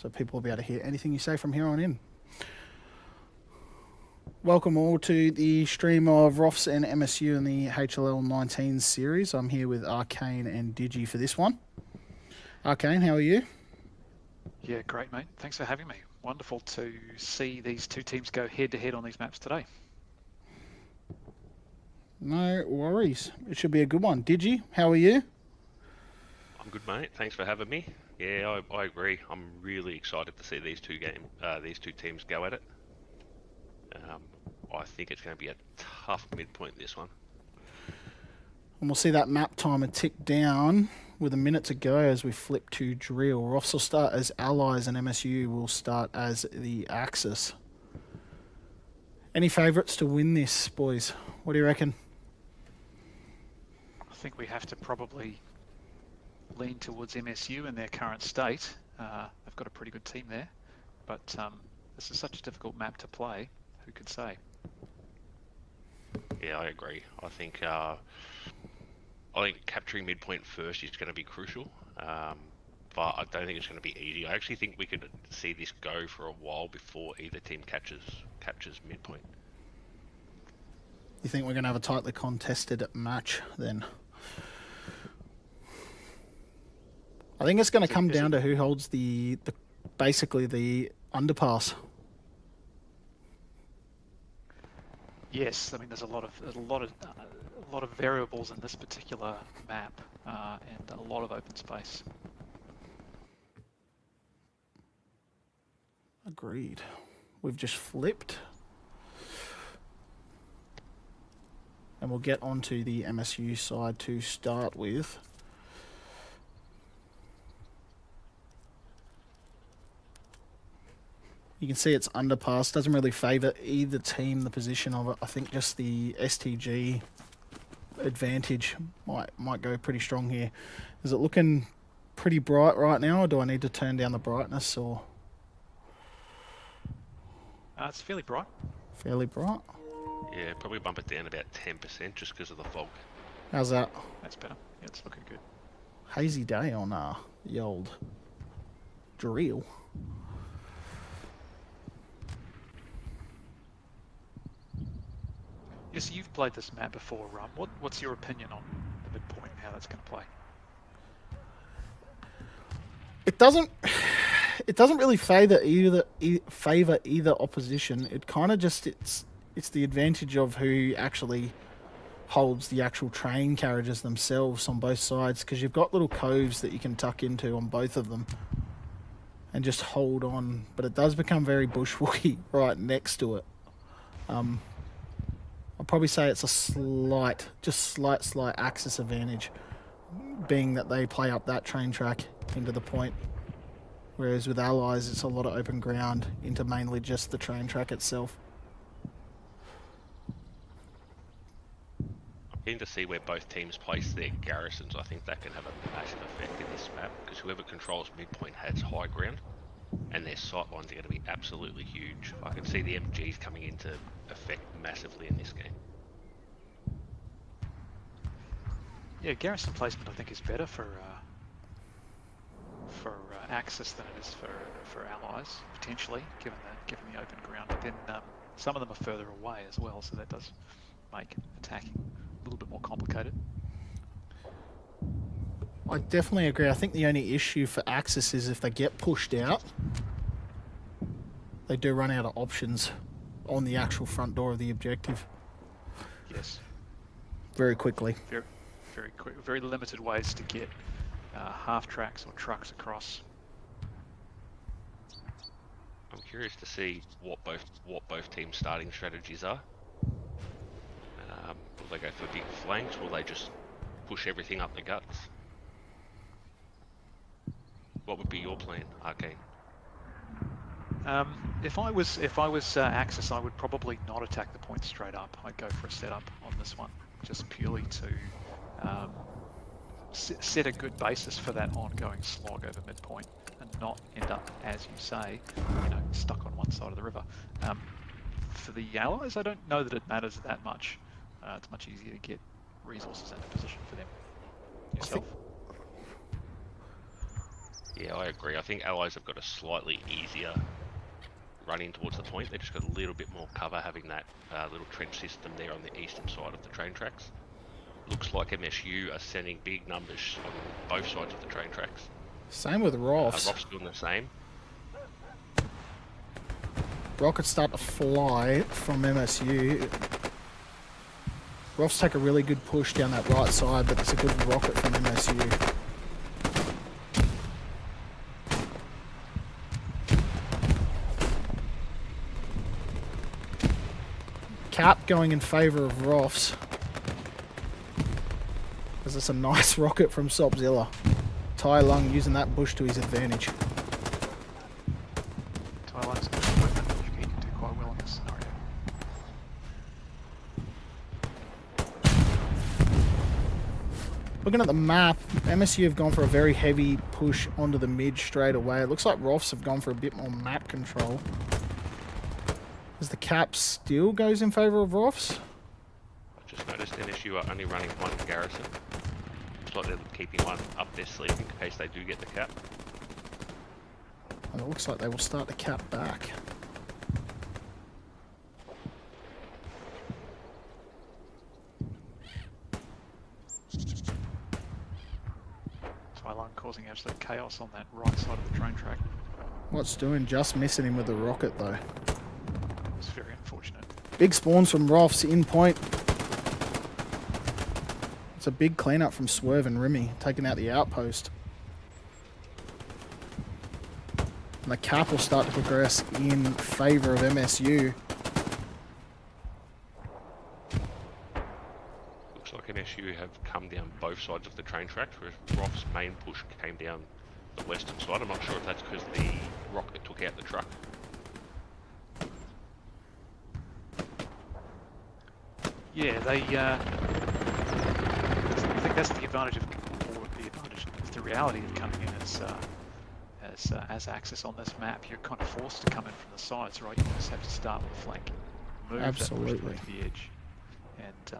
so people will be able to hear anything you say from here on in. Welcome all to the stream of ROFS and MSU in the HLL 19's series. I'm here with Arcane and Digi for this one. Arcane, how are you? Yeah, great, mate. Thanks for having me. Wonderful to see these two teams go head-to-head on these maps today. No worries. It should be a good one. Digi, how are you? I'm good, mate. Thanks for having me. Yeah, I agree. I'm really excited to see these two teams go at it. I think it's going to be a tough midpoint, this one. And we'll see that map timer tick down with a minute to go as we flip to drill. ROFS will start as allies and MSU will start as the Axis. Any favourites to win this, boys? What do you reckon? I think we have to probably lean towards MSU in their current state. They've got a pretty good team there, but this is such a difficult map to play. Who could say? Yeah, I agree. I think capturing midpoint first is going to be crucial, but I don't think it's going to be easy. I actually think we could see this go for a while before either team captures midpoint. You think we're going to have a tightly contested match then? I think it's going to come down to who holds the basically the underpass. Yes, I mean there's a lot of variables in this particular map and a lot of open space. Agreed. We've just flipped. And we'll get onto the MSU side to start with. You can see it's underpass. Doesn't really favour either team, the position of it. I think just the STG advantage might go pretty strong here. Is it looking pretty bright right now, or do I need to turn down the brightness? Or It's fairly bright. Fairly bright? Yeah, probably bump it down about 10% just because of the fog. How's that? That's better. Yeah, it's looking good. Hazy day on the old drill. Yes, you've played this map before, Rum. What's your opinion on the midpoint and how that's going to play? It doesn't really favour either opposition. It kind of just it's the advantage of who actually holds the actual train carriages themselves on both sides, because you've got little coves that you can tuck into on both of them and just hold on. But it does become very bushwalky right next to it. I'll probably say it's a slight Axis advantage, being that they play up that train track into the point. Whereas with allies, it's a lot of open ground into mainly just the train track itself. I'm keen to see where both teams place their garrisons. I think that can have a massive effect in this map, because whoever controls midpoint has high ground, and their sight lines are going to be absolutely huge. I can see the MGs coming into effect massively in this game. Yeah, garrison placement I think is better for Axis than it is for allies, potentially, given the open ground. But then some of them are further away as well, so that does make attacking a little bit more complicated. I definitely agree. I think the only issue for Axis is if they get pushed out, they do run out of options on the actual front door of the objective. Yes. Very quickly. Very quick. Very limited ways to get half tracks or trucks across. I'm curious to see what both teams' starting strategies are. Will they go for big flanks? Will they just push everything up the guts? What would be your plan, Arcane? If I was Axis, I would probably not attack the point straight up. I'd go for a setup on this one, just purely to set a good basis for that ongoing slog over midpoint, and not end up, as you say, stuck on one side of the river. For the allies, I don't know that it matters that much. It's much easier to get resources into position for them. Yourself? Yeah, I agree. I think Allies have got a slightly easier run in towards the point. They just got a little bit more cover having that little trench system there on the eastern side of the train tracks. Looks like MSU are sending big numbers on both sides of the train tracks. Same with ROFS. ROFS doing the same. Rockets start to fly from MSU. ROFS take a really good push down that right side, but it's a good rocket from MSU. Cap going in favour of ROFS. Because it's a nice rocket from Sopzilla. Tai Lung using that bush to his advantage. Tai Lung's got equipment. He can do quite well in this scenario. Looking at the map, MSU have gone for a very heavy push onto the mid straight away. It looks like ROFS have gone for a bit more map control. As the cap still goes in favour of ROFS. I've just noticed MSU are only running one garrison. Looks like they're keeping one up their sleeve in case they do get the cap. And it looks like they will start the cap back. Tai Lung causing absolute chaos on that right side of the train track. What's doing? Just missing him with the rocket though. It's very unfortunate. Big spawns from ROFS in point. It's a big cleanup from Swerve and Remy, taking out the outpost. And the cap will start to progress in favour of MSU. Looks like MSU have come down both sides of the train tracks, whereas ROF's main push came down the western side. I'm not sure if that's because the rocket took out the truck. Yeah, they. I think that's the advantage of, or the advantage, is the reality of coming in as Axis on this map. You're kind of forced to come in from the sides, right? You just have to start with the flank, move Absolutely. that push to the edge, and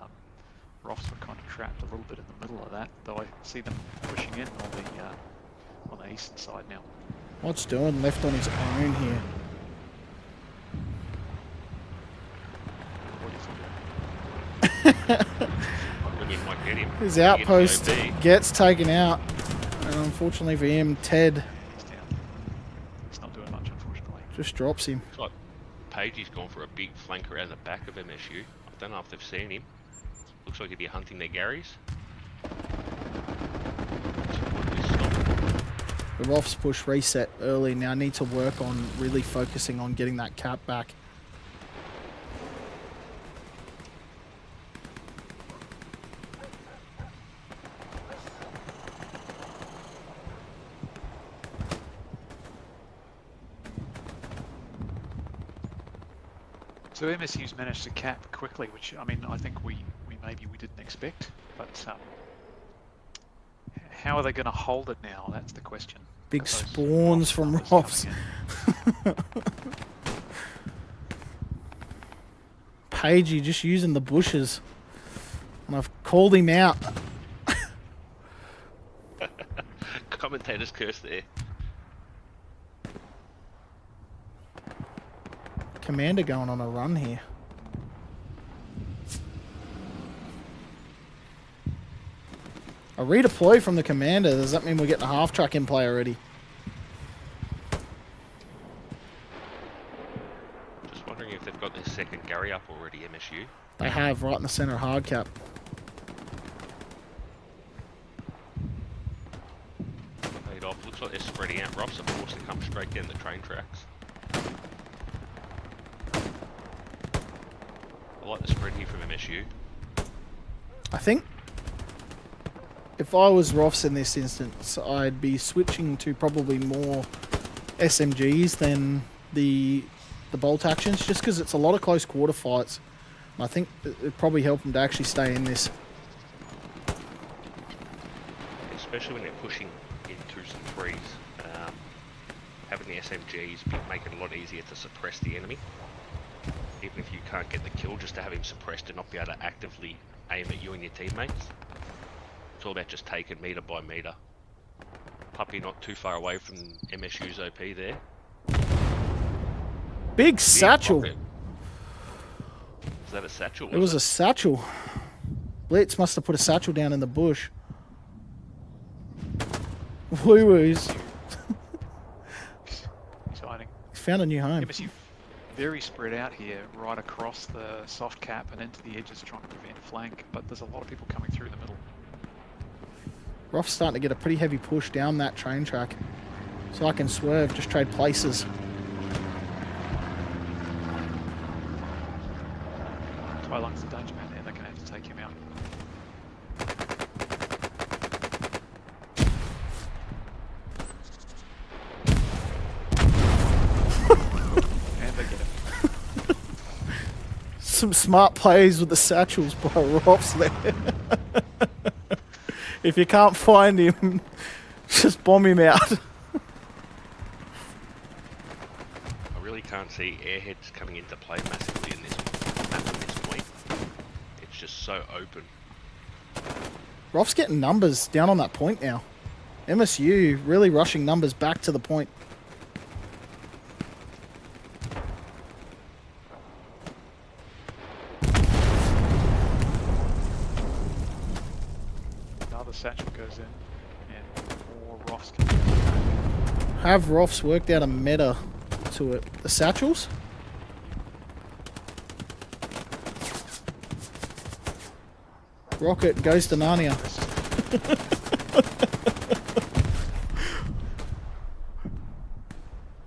ROFS were kind of trapped a little bit in the middle of that. Though I see them pushing in on the eastern side now. What's doing? Left on his own here. What is he doing? When you might get him. His You get outpost the OB. gets taken out. And unfortunately for him, Ted He's down. He's not doing much, unfortunately. just drops him. Looks like Pagey's gone for a big flank around the back of MSU. I don't know if they've seen him. Looks like he'd be hunting their Garys. The ROFS push reset early. Now need to work on really focusing on getting that cap back. So MSU's managed to cap quickly, which I mean I think we maybe we didn't expect, but how are they going to hold it now? That's the question. Big With those spawns from numbers ROFS. coming Pagey just using the bushes. And I've called him out. Commentator's curse there. Commander going on a run here. A redeploy from the commander. Does that mean we're getting a half track in play already? Just wondering if they've got their second Gary up already, MSU. They have, right in the center hard cap. Laid off. Looks like they're spreading out. ROFS are forced to come straight down the train tracks. I like the spread here from MSU. I think if I was ROFS in this instance, I'd be switching to probably more SMGs than the bolt actions, just because it's a lot of close quarter fights. And I think it'd probably help them to actually stay in this. Especially when they're pushing in twos and threes. Having the SMGs make it a lot easier to suppress the enemy. Even if you can't get the kill, just to have him suppressed and not be able to actively aim at you and your teammates. It's all about just taking meter by meter. Puppy not too far away from MSU's OP there. Big satchel. Pocket. Is that a satchel? It was a satchel. Blitz must have put a satchel down in the bush. Woo-woos. Exciting. He's found a new home. MSU very spread out here, right across the soft cap and into the edges, trying to prevent flank. But there's a lot of people coming through the middle. ROFS starting to get a pretty heavy push down that train track. So I can swerve, just trade places. Tylung's the danger man there, they're going to have to take him out. And they get him. Some smart plays with the satchels by ROFS there. If you can't find him, just bomb him out. I really can't see airheads coming into play massively in this map at this point. It's just so open. ROFS getting numbers down on that point now. MSU really rushing numbers back to the point. Another satchel goes in, and more ROFS can go. Have ROFS worked out a meta to it? The satchels? Rocket goes to Narnia.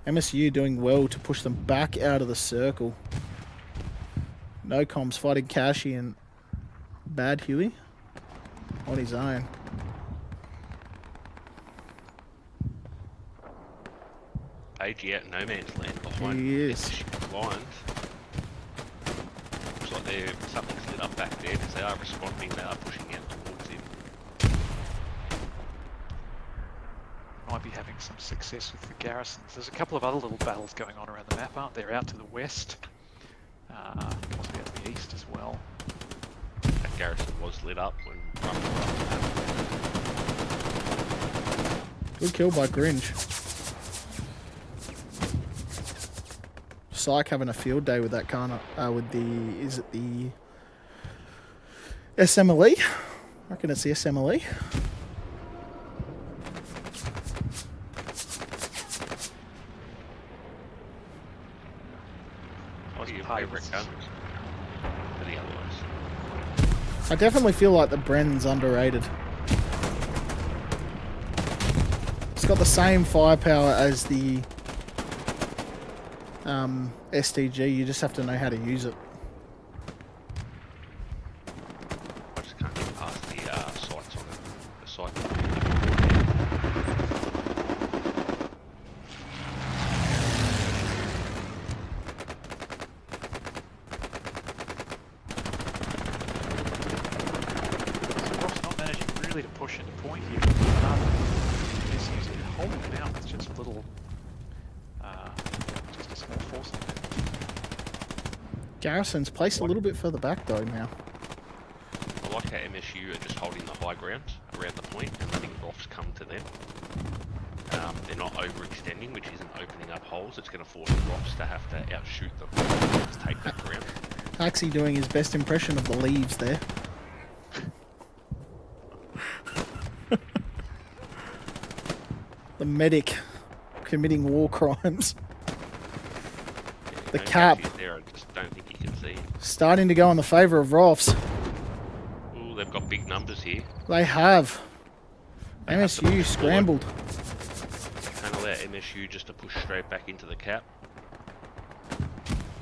MSU doing well to push them back out of the circle. No comms fighting Kashi and Bad Huey on his own. AG out no man's land behind He is. the lines. Looks like something's lit up back there because they are responding, they are pushing out towards him. Might be having some success with the garrisons. There's a couple of other little battles going on around the map, aren't there? Out to the west, possibly out to the east as well. That garrison was lit up when Good kill by Gringe. Psych having a field day with that kind of, with the, is it the SMLE? I reckon it's the SMLE. What's your favourite guns? For the otherwise. I definitely feel like the Bren's underrated. It's got the same firepower as the STG, you just have to know how to use it. I just can't get past the sights on it. The sight. So ROFS not managing really to push into point here. He's using holding it out with just little, just a small force. Garrison's placed a little bit further back though now. I like how MSU are just holding the high ground around the point and letting ROFS come to them. They're not overextending, which isn't opening up holes. It's going to force ROFS to have to outshoot them to take that ground. Axie doing his best impression of the leaves there. The medic committing war crimes. Yeah, The no cap. Casey's there, I just don't think you can see. Starting to go in the favour of ROFS. Ooh, they've got big numbers here. They have. They have to push MSU forward. scrambled. Can't allow MSU just to push straight back into the cap.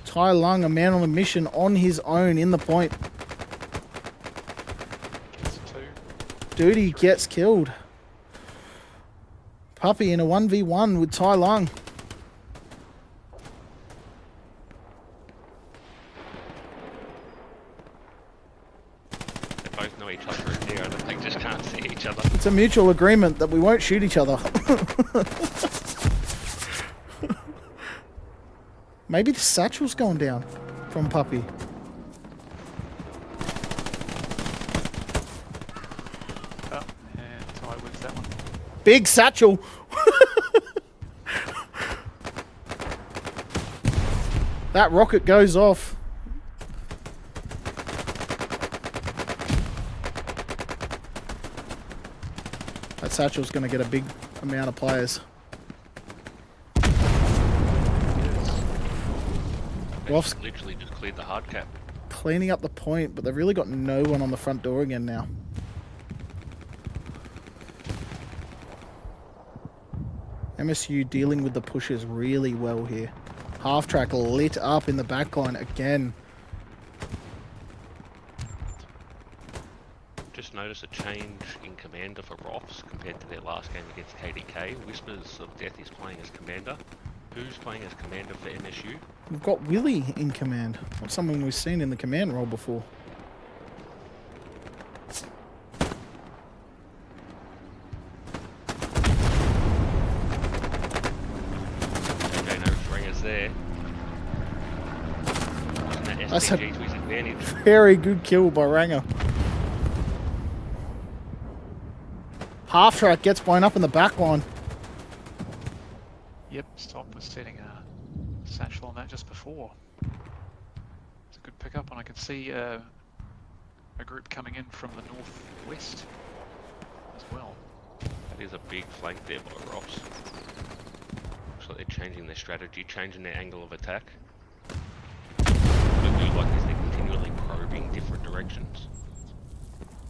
Tai Lung, a man on a mission on his own in the point. Gets two. Duty gets killed. Puppy in a 1v1 with Tai Lung. They both know each other in there and they just can't see each other. It's a mutual agreement that we won't shoot each other. Maybe the satchel's going down from Puppy. Oh, and Ty wins that one. Big satchel. That rocket goes off. That satchel's going to get a big amount of players. ROFS Literally just cleared the hard cap. cleaning up the point, but they've really got no one on the front door again now. MSU dealing with the pushes really well here. Half track lit up in the backline again. Just noticed a change in commander for ROFS compared to their last game against KDK. Whispers of Death is playing as commander. Who's playing as commander for MSU? We've got Willie in command. Not someone we've seen in the command role before. Okay, no ringers there. Using that That's a SPG to his advantage. very good kill by Ranger. Half track gets blown up in the back line. Yep, Stop was setting a satchel on that just before. It's a good pickup, and I can see a group coming in from the northwest as well. That is a big flank there by ROFS. Looks like they're changing their strategy, changing their angle of attack. What I do like is they're continually probing different directions.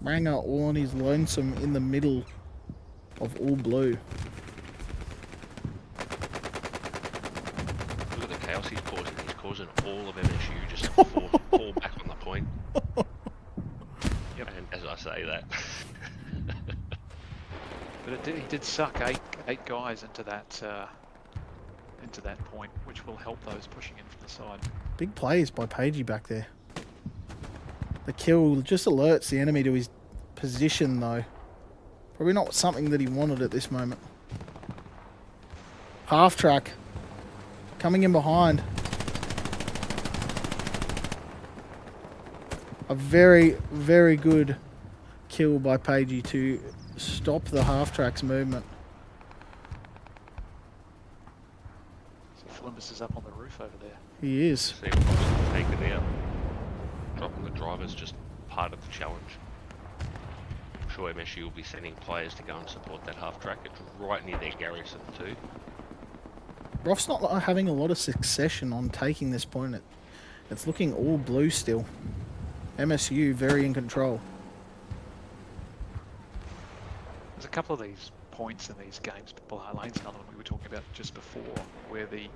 Ranger all on his lonesome in the middle of all blue. Look at the chaos he's causing. He's causing all of MSU just to fall back on the point. Yep. And as I say that. But he did suck eight guys into that point, which will help those pushing in from the side. Big plays by Pagey back there. The kill just alerts the enemy to his position though. Probably not something that he wanted at this moment. Half track. Coming in behind. A very, very good kill by Pagey to stop the half track's movement. So Flimbus is up on the roof over there. He is. See him take it out. Dropping the driver's just part of the challenge. I'm sure MSU will be sending players to go and support that half track. It's right near their garrison too. ROF's not having a lot of succession on taking this point. It's looking all blue still. MSU very in control. There's a couple of these points in these games, Blair Lane's another one we were talking about just before, where the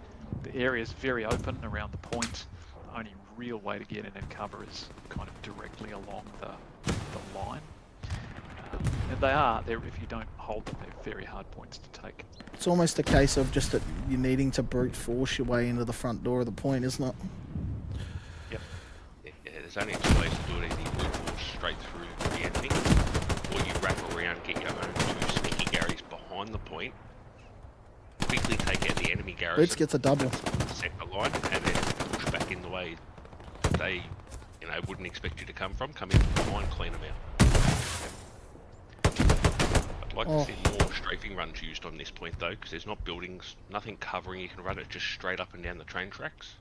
area is very open around the point. The only real way to get in and cover is kind of directly along the line. And they're, if you don't hold them, they're very hard points to take. It's almost a case of just that you're needing to brute force your way into the front door of the point, isn't it? Yeah, there's only two ways to do it. Either you brute force straight through the enemy, or you wrap around, get your own two sneaky garries behind the point, quickly take out the enemy garrison. Boots gets a double. Set the line, and then push back in the way they, wouldn't expect you to come from. Come in behind, clean them out. I'd like to see more strafing runs used on this point though, because there's not buildings, nothing covering. You can run it just straight up and down the train tracks.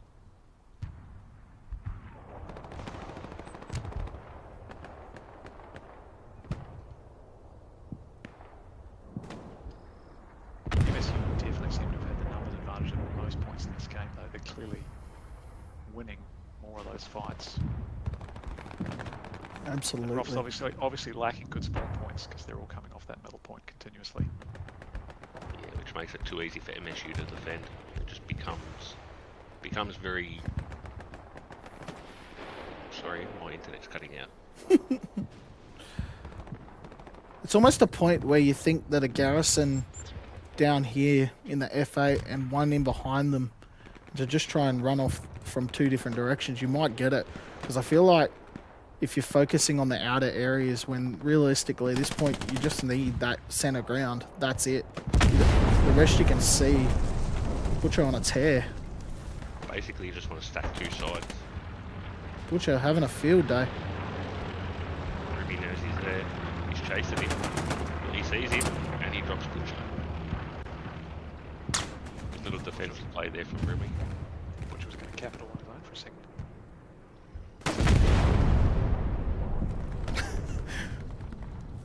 MSU definitely seem to have had the numbers advantage at most points in this game, though. They're clearly winning more of those fights. Absolutely. ROFS obviously lacking good spawn points because they're all coming off that middle point continuously. Yeah, which makes it too easy for MSU to defend. It just becomes very... Sorry, my internet's cutting out. It's almost a point where you think that a garrison down here in the F8 and one in behind them to just try and run off from two different directions, you might get it. Because I feel like if you're focusing on the outer areas, when realistically at this point you just need that center ground, that's it. The rest you can see. Butcher on a tear. Basically, you just want to stack two sides. Butcher having a field day. Ruby knows he's there. He's chasing him. He sees him, and he drops good shot. Little defensive play there from Remy. Which was going to capitalise on for a second.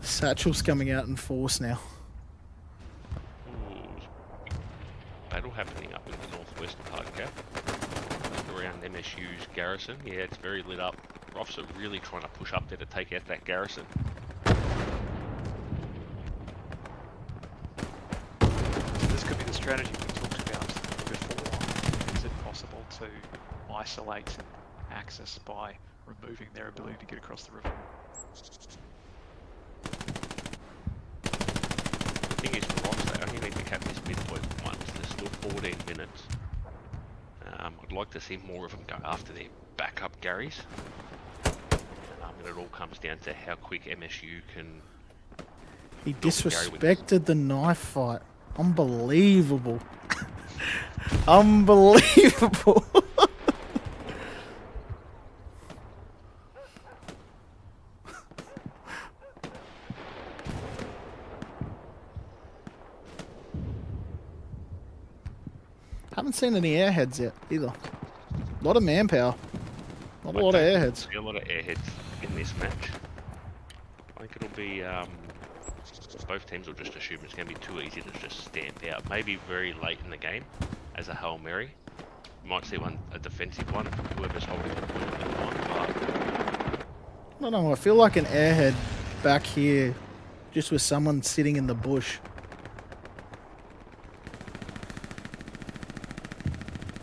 Satchel's coming out in force now. Ooh, battle happening up in the northwestern hard cap. Around MSU's garrison. Yeah, it's very lit up. ROFS are really trying to push up there to take out that garrison. This could be the strategy we talked about before. Is it possible to isolate Axis by removing their ability to get across the river? The thing is for ROFS, they only need to cap this midpoint once. There's still 14 minutes. I'd like to see more of them go after their backup Garys. And it all comes down to how quick MSU can... He disrespected the knife fight. Unbelievable. Unbelievable. Haven't seen any airheads yet either. A lot of manpower. Not a lot of airheads. A lot of airheads in this match. I think it'll be... both teams will just assume it's going to be too easy to just stamp out. Maybe very late in the game as a Hail Mary. You might see a defensive one, whoever's holding the point at the time. I don't know, I feel like an airhead back here, just with someone sitting in the bush.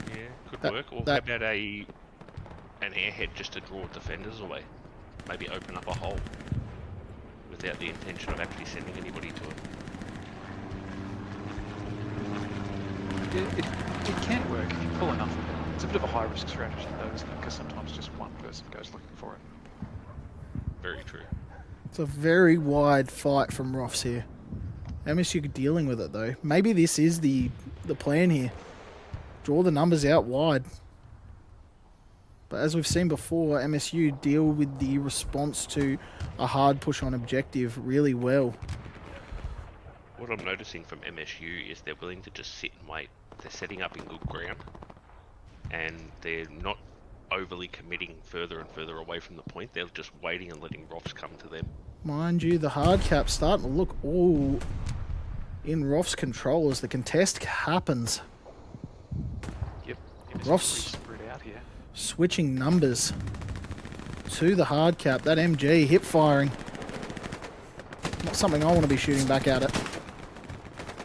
Yeah, could work. Or how about an airhead just to draw defenders away? Maybe open up a hole without the intention of actually sending anybody to it. It can work if you pull enough of it. It's a bit of a high-risk strategy though, isn't it? Because sometimes just one person goes looking for it. Very true. It's a very wide fight from ROFS here. MSU dealing with it though. Maybe this is the plan here. Draw the numbers out wide. But as we've seen before, MSU deal with the response to a hard push on objective really well. What I'm noticing from MSU is they're willing to just sit and wait. They're setting up in good ground, and they're not overly committing further and further away from the point. They're just waiting and letting ROFS come to them. Mind you, the hard cap's starting to look all in ROFS control as the contest happens. Yep. ROFS spread out here. Switching numbers to the hard cap. That MG hip firing. Not something I want to be shooting back at it.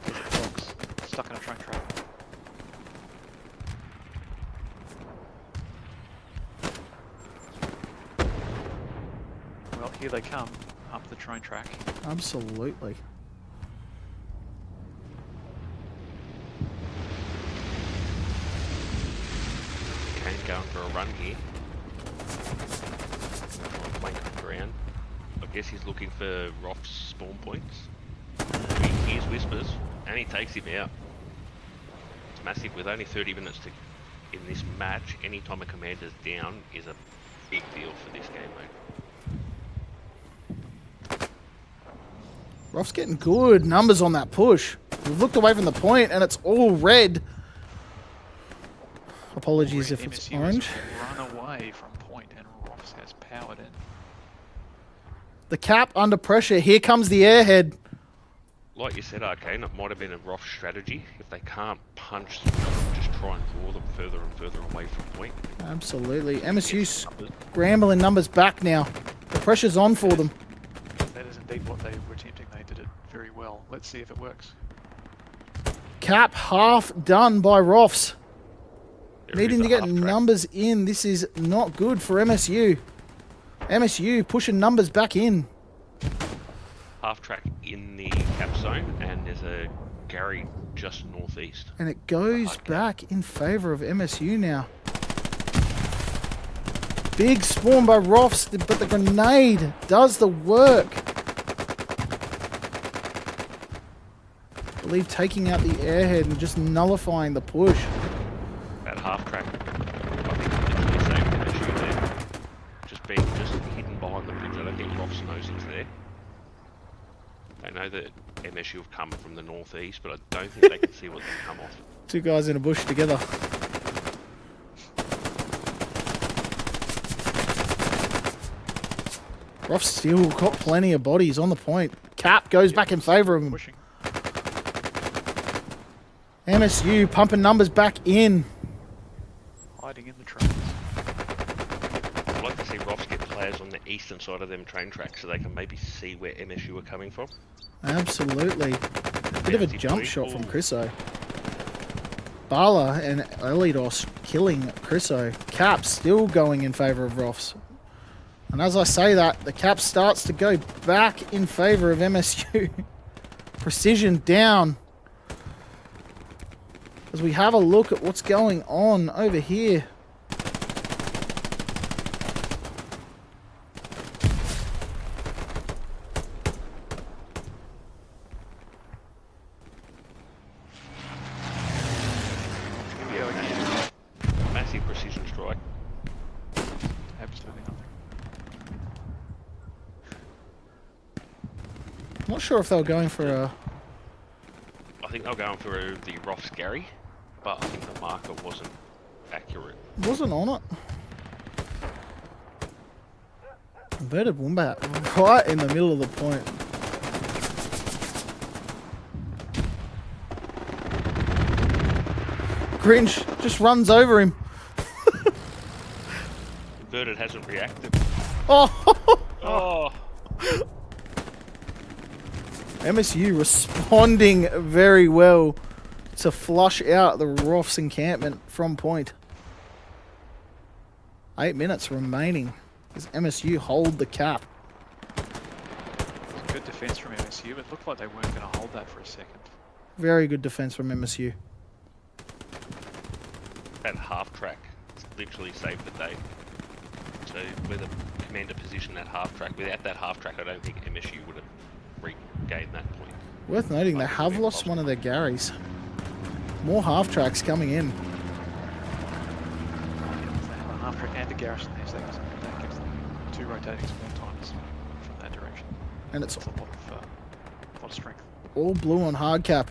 Dogs stuck in a train track. Well, here they come up the train track. Absolutely. Kane going for a run here. Flank ground. I guess he's looking for ROFS spawn points. He hears whispers and he takes him out. It's massive. With only 30 minutes in this match, any time a commander's down is a big deal for this game mode. ROFS getting good numbers on that push. We've looked away from the point and it's all red. Apologies if it's MSU orange. has run away from point and ROFS has powered in. The cap under pressure. Here comes the airhead. Like you said, Arcane, it might have been a ROFS strategy. If they can't punch them, just try and draw them further and further away from point. Absolutely. MSU scrambling numbers back now. The pressure's on for them. That is indeed what they were attempting. They did it very well. Let's see if it works. Cap half done by ROFS. There Needing is to a get half track. numbers in. This is not good for MSU. MSU pushing numbers back in. Half track in the cap zone, and there's a Gary just northeast. And it goes back in favour of MSU now. Big spawn by ROFS, but the grenade does the work. I believe taking out the airhead and just nullifying the push. That half track, I think it's literally saved MSU there. Just being hidden behind the bridge. I don't think ROFS knows it's there. They know that MSU have come from the northeast, but I don't think they can see what they've come off. Two guys in a bush together. ROFS still got plenty of bodies on the point. Cap goes back in favour of him. Pushing. MSU pumping numbers back in. Hiding in the trains. I'd like to see ROFS get players on the eastern side of them train tracks so they can maybe see where MSU are coming from. Absolutely. Bit of a jump shot from Chriso. Bala and Elidos killing Chriso. Cap still going in favour of ROFS. And as I say that, the cap starts to go back in favour of MSU. Precision down. As we have a look at what's going on over here. Massive precision strike. Absolutely nothing. I'm not sure if they were going for a... I think they were going for the ROFS Gary, but I think the marker wasn't accurate. Wasn't on it. Inverted Wombat right in the middle of the point. Grinch just runs over him. Inverted hasn't reacted. Oh! Oh! MSU responding very well to flush out the ROFS encampment from point. 8 minutes remaining as MSU hold the cap. Good defence from MSU. It looked like they weren't going to hold that for a second. Very good defense from MSU. That half track literally saved the day. So with a commander position that half track, without that half track I don't think MSU would have regained that point. Worth noting, they have lost one of their Garys. More half tracks coming in. Half track and a garrison these days. That gives them 2 rotating spawn times from that direction. And it's That's a lot of strength. all blue on hard cap.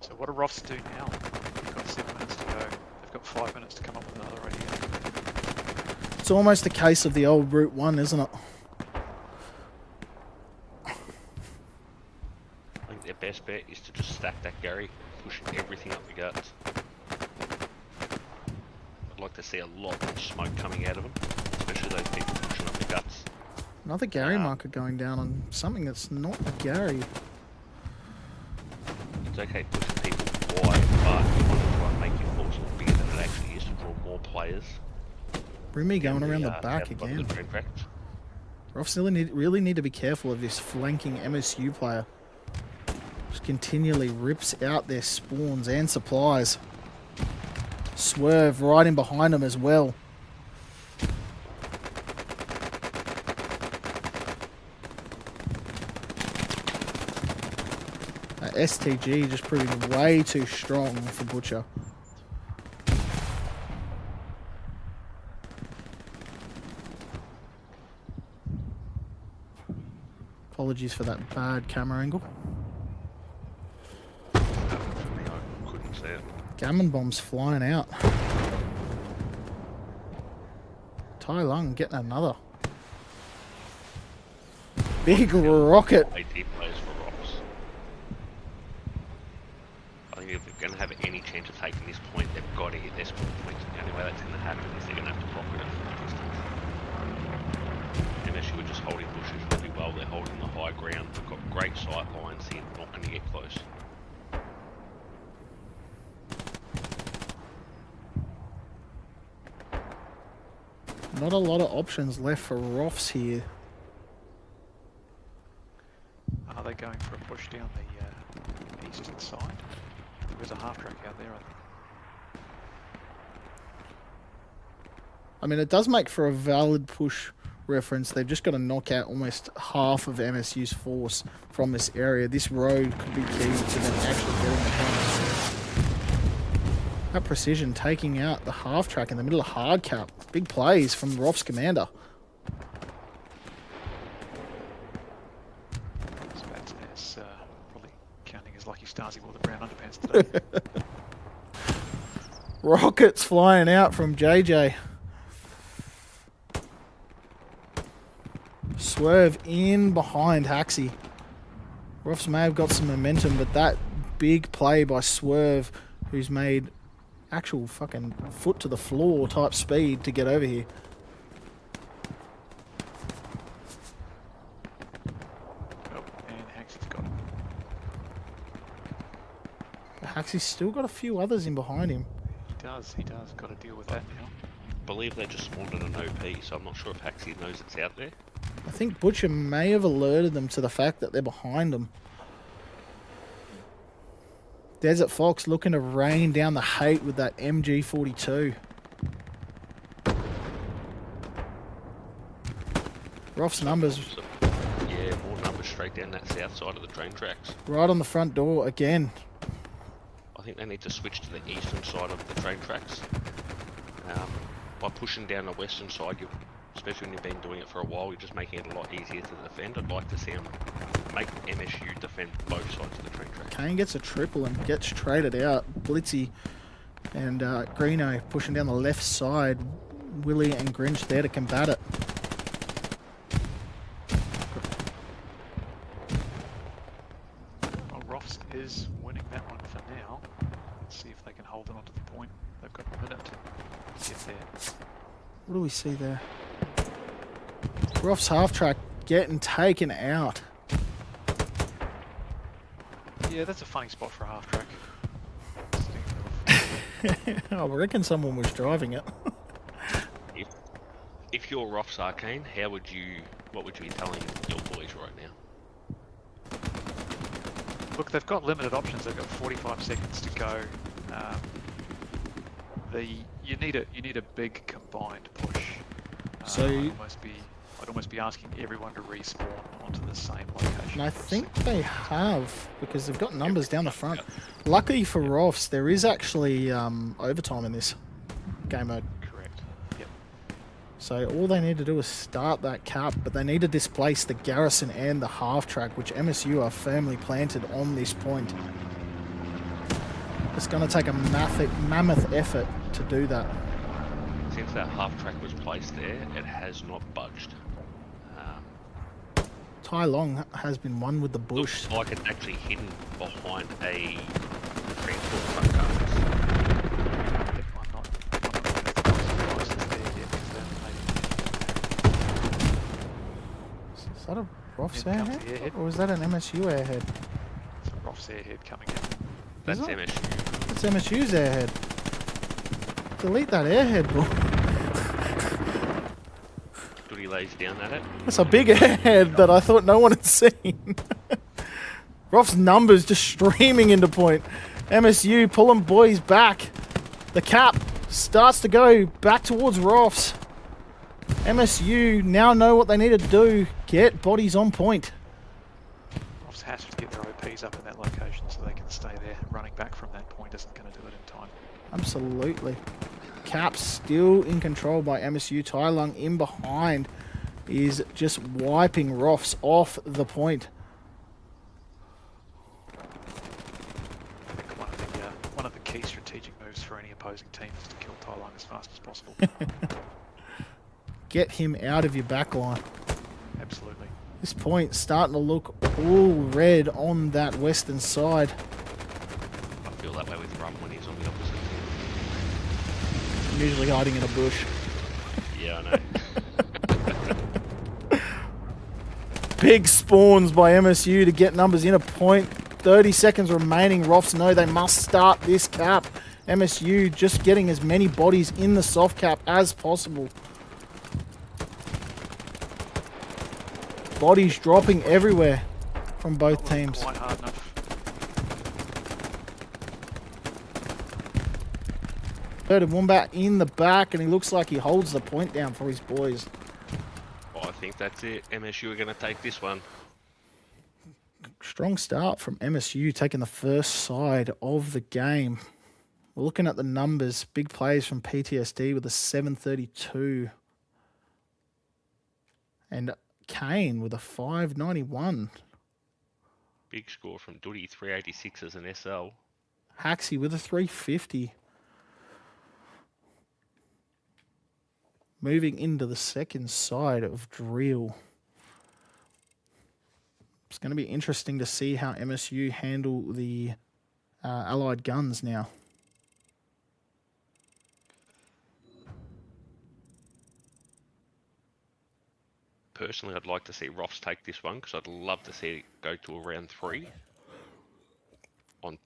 So what do ROFS do now? They've got 7 minutes to go. They've got 5 minutes to come up with another idea. It's almost a case of the old Route 1, isn't it? I think their best bet is to just stack that Gary, push everything up the guts. I'd like to see a lot more smoke coming out of them, especially those people pushing up the guts. Another Gary marker going down on something that's not a Gary. It's okay pushing people wide, but you want to try and make your force look bigger than it actually is to draw more players. Remy going around the out back of the again. train tracks. ROFS really need to be careful of this flanking MSU player. Just continually rips out their spawns and supplies. Swerve right in behind them as well. STG just proving way too strong for Butcher. Apologies for that bad camera angle. I couldn't see it. Gammon bombs flying out. Tai Lung getting another. Big rocket. AD players for ROFS. I think if they're going to have any chance of taking this point, they've got to hit this point. The only way that's going to happen is they're going to have to rocket it from a distance. MSU are just holding bushes really well. They're holding the high ground. They've got great sight lines here, not going to get close. Not a lot of options left for ROFS here. Are they going for a push down the eastern side? There's a half track out there, I think. I mean, it does make for a valid push reference. They've just got to knock out almost half of MSU's force from this area. This road could be key to them actually getting the points. That precision taking out the half track in the middle of hard cap. Big plays from ROFS commander. Spats probably counting his lucky stars he wore the brown underpants today. Rockets flying out from JJ. Swerve in behind Haxie. ROFS may have got some momentum, but that big play by Swerve, who's made actual fucking foot to the floor type speed to get over here. Oh, and Haxie's got him. Haxie's still got a few others in behind him. He does. Got to deal with that now. I believe they just spawned in an OP, so I'm not sure if Haxie knows it's out there. I think Butcher may have alerted them to the fact that they're behind them. Desert Fox looking to rain down the hate with that MG42. ROFS numbers Yeah, more numbers straight down that south side of the train tracks. right on the front door again. I think they need to switch to the eastern side of the train tracks. By pushing down the western side, especially when you've been doing it for a while, you're just making it a lot easier to defend. I'd like to see them make MSU defend both sides of the train track. Kane gets a triple and gets traded out. Blitzy and Greeno pushing down the left side. Willie and Grinch there to combat it. Well, ROFS is winning that one for now. Let's see if they can hold it onto the point. They've got a minute to get there. What do we see there? ROFS half track getting taken out. Yeah, that's a funny spot for a half track. I reckon someone was driving it. If you're ROFS Arcane, what would you be telling your boys right now? Look, they've got limited options. They've got 45 seconds to go. You need a big combined push. So I'd almost be asking everyone to respawn onto the same location. And I think they have, because they've got numbers down the front. Luckily for ROFS, there is actually overtime in this game mode. Correct. Yep. So all they need to do is start that cap, but they need to displace the garrison and the half track, which MSU are firmly planted on this point. It's going to take a mammoth effort to do that. Since that half track was placed there, it has not budged. Tai Long has been one with the bush. Looks like it's actually hidden behind a transport truck carcass. Yep, I'm not close to there yet, Is that a ROFS Here comes the airhead? airhead. Or is that an MSU airhead? It's a ROFS airhead coming in. That's Is it? MSU. It's MSU's airhead. Delete that airhead, bro. He lays down at it. That's a big airhead that I thought no one had seen. ROFS numbers just streaming into point. MSU pulling boys back. The cap starts to go back towards ROFS. MSU now know what they need to do. Get bodies on point. ROFS has to get their OPs up in that location so they can stay there. Running back from that point isn't going to do it in time. Absolutely. Cap still in control by MSU. Tai Lung in behind is just wiping ROFS off the point. I think one of the key strategic moves for any opposing team is to kill Tai Lung as fast as possible. Get him out of your back line. Absolutely. This point starting to look all red on that western side. I feel that way with Rum when he's on the opposite team. I'm usually hiding in a bush. Yeah, I know. Big spawns by MSU to get numbers in a point. 30 seconds remaining. ROFS know they must start this cap. MSU just getting as many bodies in the soft cap as possible. Bodies dropping everywhere from both teams. Quite hard enough. Third of Wombat in the back, and he looks like he holds the point down for his boys. Oh, I think that's it. MSU are going to take this one. Strong start from MSU, taking the first side of the game. We're looking at the numbers. Big plays from PTSD with a 732. And Kane with a 591. Big score from Duddy, 386 as an SL. Haxie with a 350. Moving into the second side of drill. It's going to be interesting to see how MSU handle the Allied guns now. Personally, I'd like to see ROFS take this one because I'd love to see it go to a round 3 on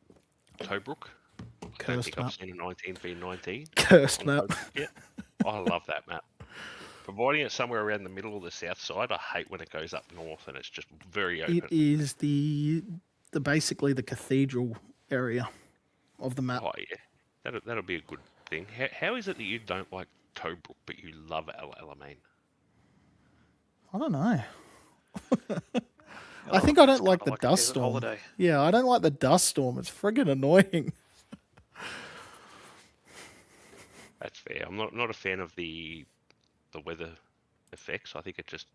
Tobruk. I don't Cursed think map. I've seen a 19v19. Cursed on map. Tobruk yet. I love that map. Providing it's somewhere around the middle or the south side, I hate when it goes up north and it's just very open. It is the basically the cathedral area of the map. Oh yeah, that'll be a good thing. How is it that you don't like Tobruk but you love El Alamein? I don't know. I think I don't like the dust storm. Holiday. Yeah, I don't like the dust storm. It's friggin' annoying. That's fair. I'm not a fan of the weather effects. I think it just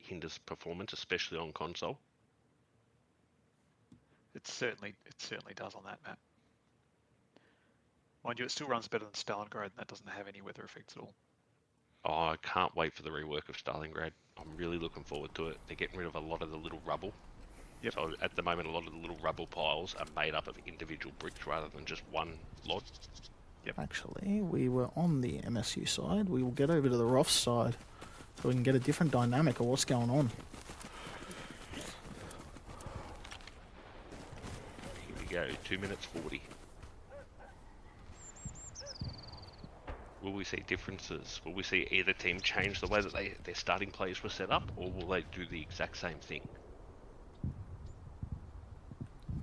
hinders performance, especially on console. It certainly does on that map. Mind you, it still runs better than Stalingrad, and that doesn't have any weather effects at all. Oh, I can't wait for the rework of Stalingrad. I'm really looking forward to it. They're getting rid of a lot of the little rubble. Yep. So at the moment, a lot of the little rubble piles are made up of individual bricks rather than just one lot. Yep. Actually, we were on the MSU side. We will get over to the ROFS side so we can get a different dynamic of what's going on. Here we go, 2 minutes 40. Will we see differences? Will we see either team change the way that their starting players were set up, or will they do the exact same thing?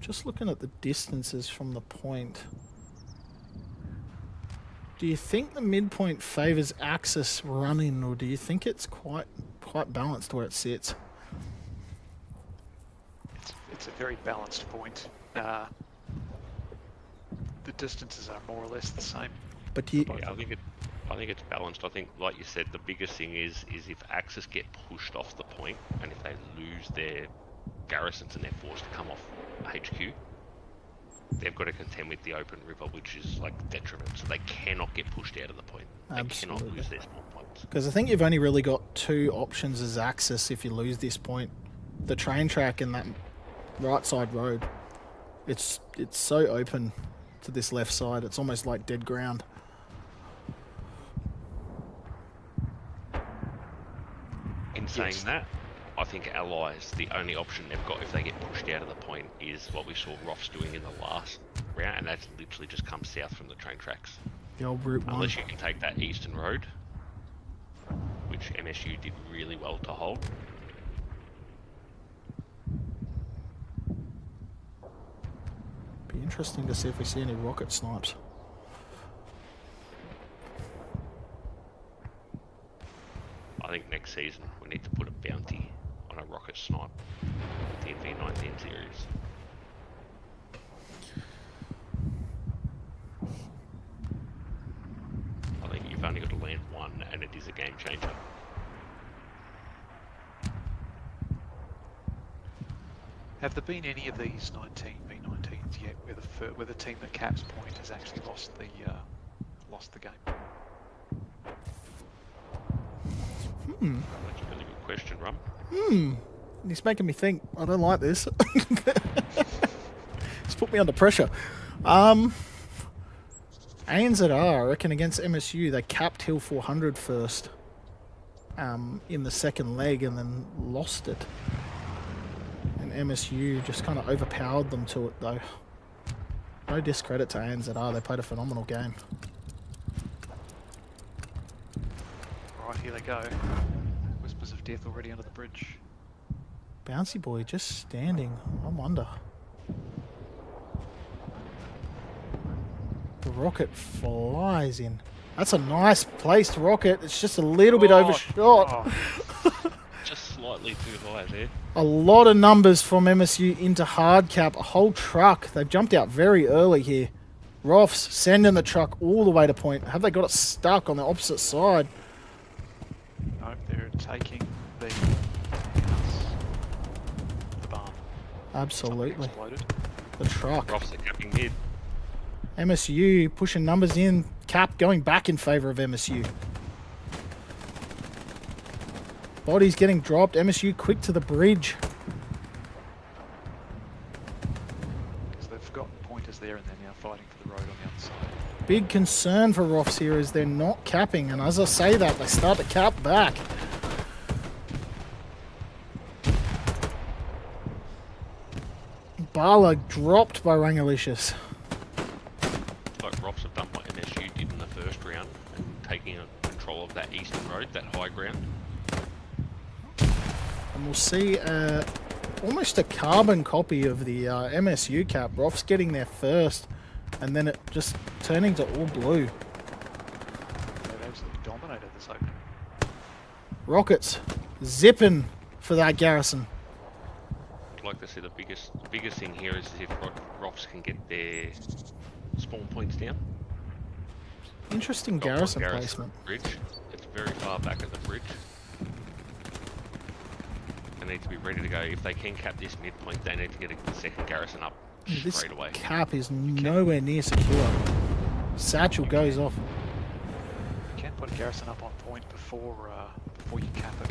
Just looking at the distances from the point. Do you think the midpoint favours Axis running, or do you think it's quite balanced where it sits? It's a very balanced point. The distances are more or less the same. But do you, Yeah, I think it's balanced. I think, like you said, the biggest thing is if Axis get pushed off the point, and if they lose their garrisons and they're forced to come off HQ, they've got to contend with the open river, which is like detriment. So they cannot get pushed out of the point. They cannot Absolutely. lose their small points. because I think you've only really got two options as Axis if you lose this point. The train track and that right side road. It's so open to this left side. It's almost like dead ground. In saying Yes. that, I think Allies, the only option they've got if they get pushed out of the point is what we saw ROFS doing in the last round, and that's literally just come south from the train tracks. The old Route 1. Unless you can take that eastern road, which MSU did really well to hold. Be interesting to see if we see any rocket snipes. I think next season we need to put a bounty on a rocket snipe with the NV19 series. I think you've only got to land one and it is a game changer. Have there been any of these 19v19s yet where the team that caps point has actually lost the game? That's a really good question, Rum. He's making me think. I don't like this. It's put me under pressure. ANZR, I reckon against MSU, they capped Hill 400 first in the second leg and then lost it. And MSU just kind of overpowered them to it, though. No discredit to ANZR, they played a phenomenal game. Right, here they go. Whispers of death already under the bridge. Bouncy boy just standing. I wonder. The rocket flies in. That's a nice placed rocket. It's just a little bit overshot. Just slightly too high there. A lot of numbers from MSU into hard cap. A whole truck. They've jumped out very early here. ROFS sending the truck all the way to point. Have they got it stuck on the opposite side? Nope, they're taking the barn. Absolutely. Something exploded. The truck. ROFS are capping mid. MSU pushing numbers in. Cap going back in favour of MSU. Bodies getting dropped. MSU quick to the bridge. Because they've forgotten pointers there and they're now fighting for the road on the other side. Big concern for ROFS here is they're not capping, and as I say that, they start to cap back. Bala dropped by Rangalicious. Like ROFS have done what MSU did in the first round, and taking control of that eastern road, that high ground. And we'll see almost a carbon copy of the MSU cap. ROFS getting there first, and then it just turning to all blue. They've absolutely dominated this opening. Rockets zipping for that garrison. I'd like to see the biggest thing here is if ROFS can get their spawn points down. Interesting Got one garrison placement. Bridge. It's very far back at the bridge. They need to be ready to go. If they can cap this midpoint, they need to get a second garrison up This straight away. cap is nowhere near secure. Satchel goes off. You can put a garrison up on point before you cap it.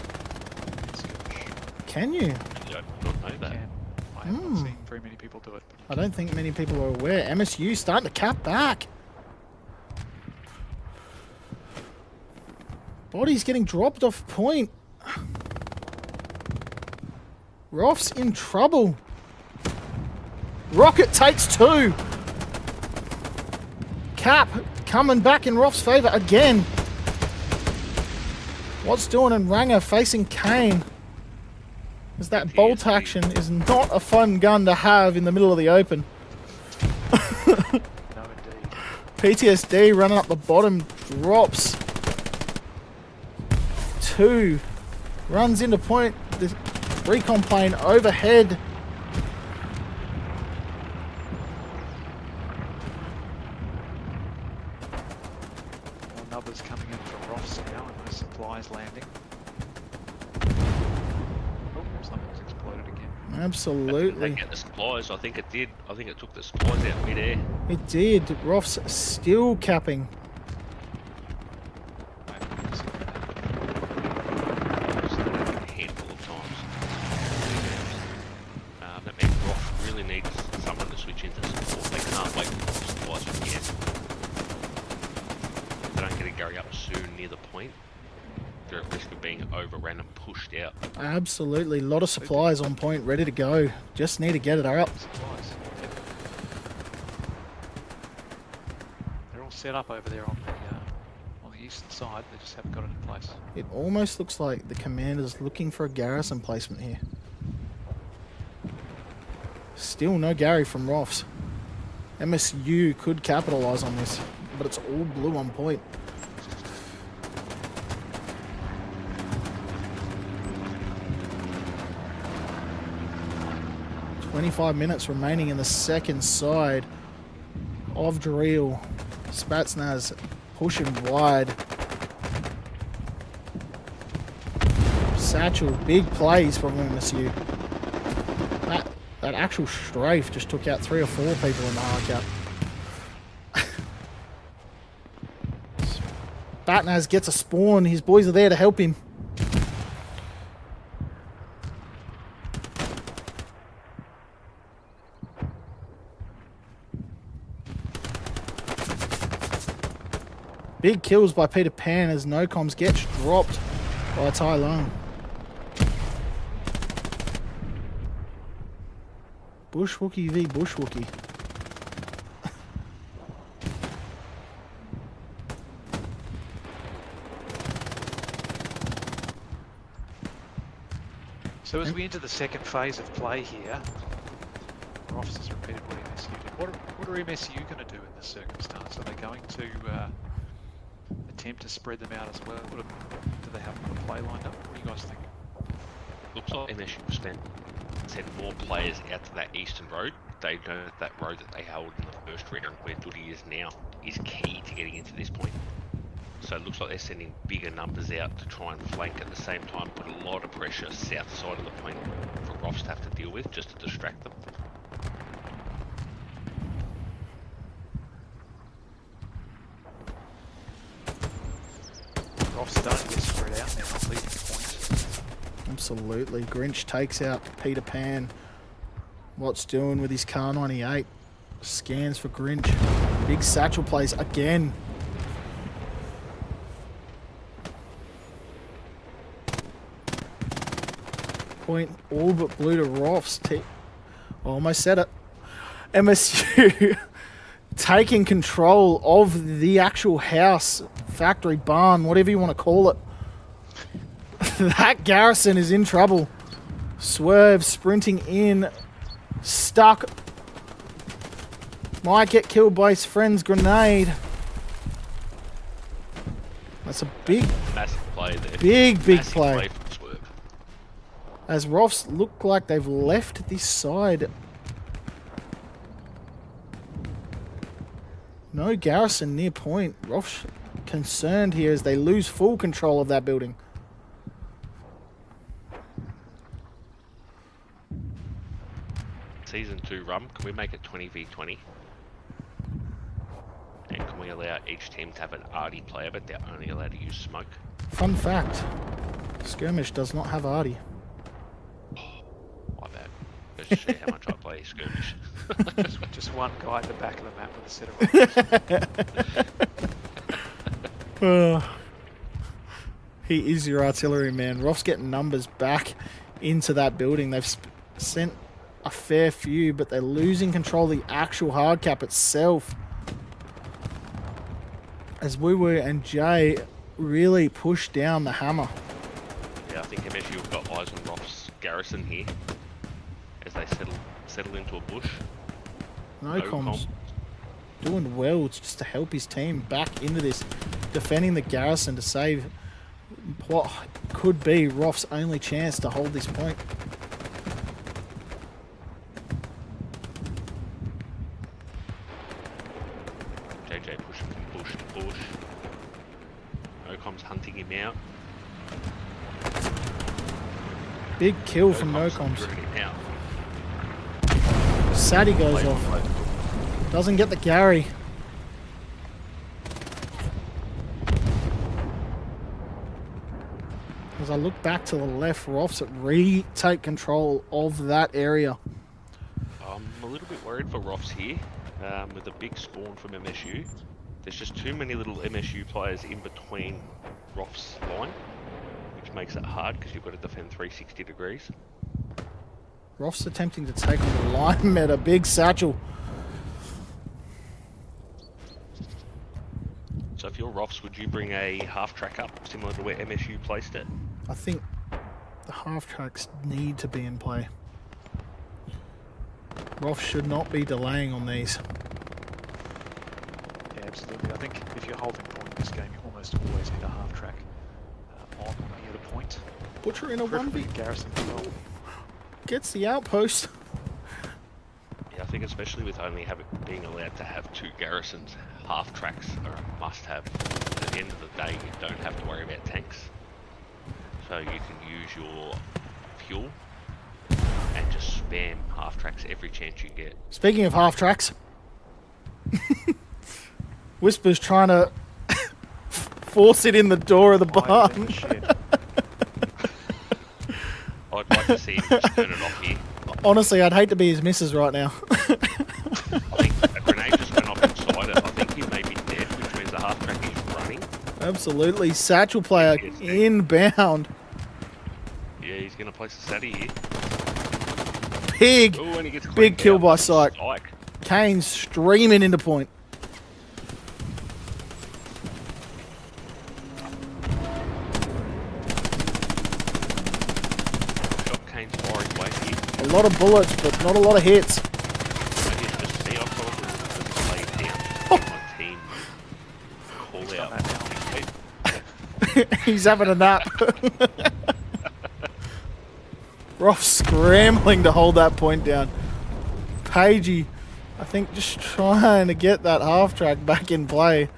Can you? I don't know You that. can. I have not seen very many people do it. I don't think many people are aware. MSU starting to cap back. Bodies getting dropped off point. ROFS in trouble. Rocket takes 2. Cap coming back in ROFS' favour again. What's doing in Ranger facing Kane? As that bolt action is not a fun gun to have in the middle of the open. No, indeed. PTSD running up the bottom, drops 2, runs into point. The recon plane overhead. More numbers coming in from ROFS now, and the supplies landing. Oh, something's exploded again. They Absolutely. get the supplies. I think it did. I think it took the supplies out mid-air. It did. ROFS still capping. A handful of times. That means ROFS really needs someone to switch into support. They can't wait for the supplies from yet. If they don't get a Gary up soon near the point, they're at risk of being overrun and pushed out. Absolutely. A lot of supplies on point, ready to go. Just need to get it up. Supplies. Yep. They're all set up over there on the eastern side. They just haven't got it in place. It almost looks like the commander's looking for a garrison placement here. Still no Gary from ROFS. MSU could capitalise on this, but it's all blue on point. "25 minutes remaining in the second side of Drill. Spatsnaz pushing wide. Satchel, big plays from MSU. That actual strafe just took out 3 or 4 people in the hard cap. Batnaz gets a spawn. His boys are there to help him. Big kills by Peter Pan as NoComs gets dropped by Tai Lung. Bushwookie v Bushwookie. So as we enter the second phase of play here, our officers repeated what MSU did. What are MSU going to do in this circumstance? Are they going to attempt to spread them out as well? Do they have a play lined up? What do you guys think? Looks like MSU spent send more players out to that eastern road. They know that road that they held in the first round, where Doody is now, is key to getting into this point. So it looks like they're sending bigger numbers out to try and flank at the same time, put a lot of pressure south side of the point for ROFS to have to deal with, just to distract them. ROFS starting to get spread out now, not leaving point. Absolutely. Grinch takes out Peter Pan. What's doing with his car 98? Scans for Grinch. Big satchel plays again. Point all but blue to ROFS. Almost said it. MSU taking control of the actual house, factory, barn, whatever you want to call it. That garrison is in trouble. Swerve sprinting in. Stuck. Might get killed by his friend's grenade. That's a big, Massive play there. big Massive play. from Swerve. As ROFS look like they've left this side. No garrison near point. ROFS concerned here as they lose full control of that building. Season 2 rum, can we make it 20v20? And can we allow each team to have an arty player, but they're only allowed to use smoke? Fun fact, Skirmish does not have Artie. My bad. Let's just show you how much I play Skirmish. Just one guy at the back of the map with a set of rifles. He is your artillery man. ROFS getting numbers back into that building. They've sent a fair few, but they're losing control of the actual hard cap itself. As Woo and Jay really push down the hammer. Yeah, I think MSU have got eyes on ROFS garrison here as they settle into a bush. No comms. Doing well just to help his team back into this, defending the garrison to save what could be ROF's only chance to hold this point. JJ pushing from bush to bush. NoCom's hunting him out. Big kill from NoCom's NoComms. driven him out. Sadie goes Play off. on. Doesn't get the Gary. As I look back to the left, ROFS retake control of that area. I'm a little bit worried for ROFS here, with a big spawn from MSU. There's just too many little MSU players in between ROFS line, which makes it hard because you've got to defend 360 degrees. ROFS attempting to take on the line meta. Big satchel. So if you're ROFS, would you bring a half track up, similar to where MSU placed it? I think the half tracks need to be in play. ROFS should not be delaying on these. Yeah, absolutely. I think if you're holding point in this game, you almost always need a half track on near the point. Butcher in a 1v Garrison as well. gets the outpost. Yeah, I think especially with only being allowed to have 2 garrisons, half tracks are a must-have. At the end of the day, you don't have to worry about tanks. So you can use your fuel and just spam half tracks every chance you get. Speaking of half tracks, Whisper's trying to force it in the door of the barn. I'd like to see him just turn it off here. Honestly, I'd hate to be his missus right now. I think a grenade just went off inside it. I think he may be dead, which means the half track is running. Absolutely. Satchel player inbound. Yeah, he's going to place a Sadie here. Big, Ooh, and he gets big cleaned kill out. by Syke. Syke. Kane streaming into point. Shot Kane's firing away here. A lot of bullets, but not a lot of hits. Maybe it's just me. I probably just laid down to my team call out. He's having a nap. Roth scrambling to hold that point down. Pagey, I think, just trying to get that half track back in play.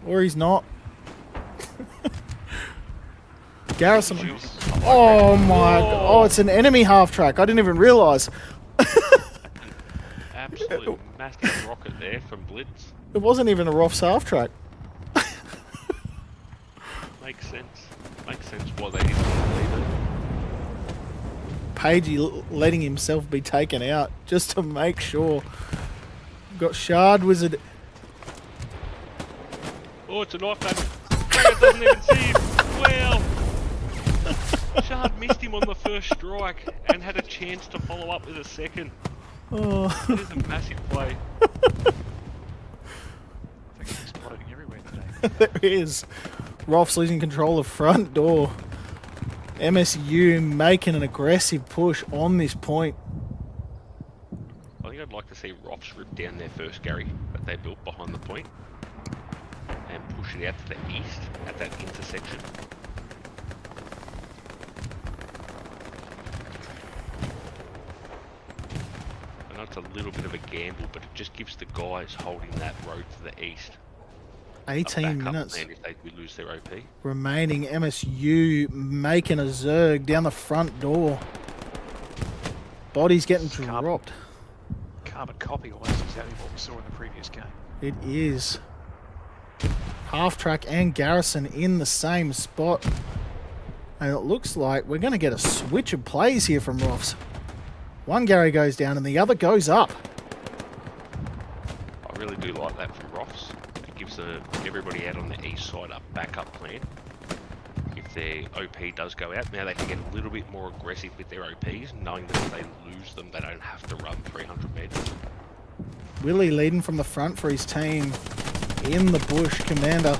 Or he's not. Garrison. Oh my god. Oh, it's an enemy half track. I didn't even realise. Absolute massive rocket there from Blitz. It wasn't even a ROFS half track. Makes sense. Makes sense why they didn't leave it. Pagey letting himself be taken out just to make sure. Got Shard Wizard. Oh, it's a knife battle. It doesn't even see him. Well, Shard missed him on the first strike and had a chance to follow up with a second. Oh. It is a massive play. I think it's exploding everywhere today. There is. Rolf's losing control of front door. MSU making an aggressive push on this point. I think I'd like to see ROFS rip down their first Gary that they built behind the point and push it out to the east at that intersection. I know it's a little bit of a gamble, but it just gives the guys holding that road to the east 18 minutes if they lose their OP. remaining. MSU making a zerg down the front door. Body's getting dropped. Carbon copy almost exactly what we saw in the previous game. It is. Half track and Garrison in the same spot. And it looks like we're going to get a switch of plays here from ROFS. One Gary goes down and the other goes up. I really do like that from ROFS. It gives everybody out on the east side a backup plan. If their OP does go out, now they can get a little bit more aggressive with their OPs, knowing that if they lose them, they don't have to run 300 meters. Willie leading from the front for his team in the bush. Commander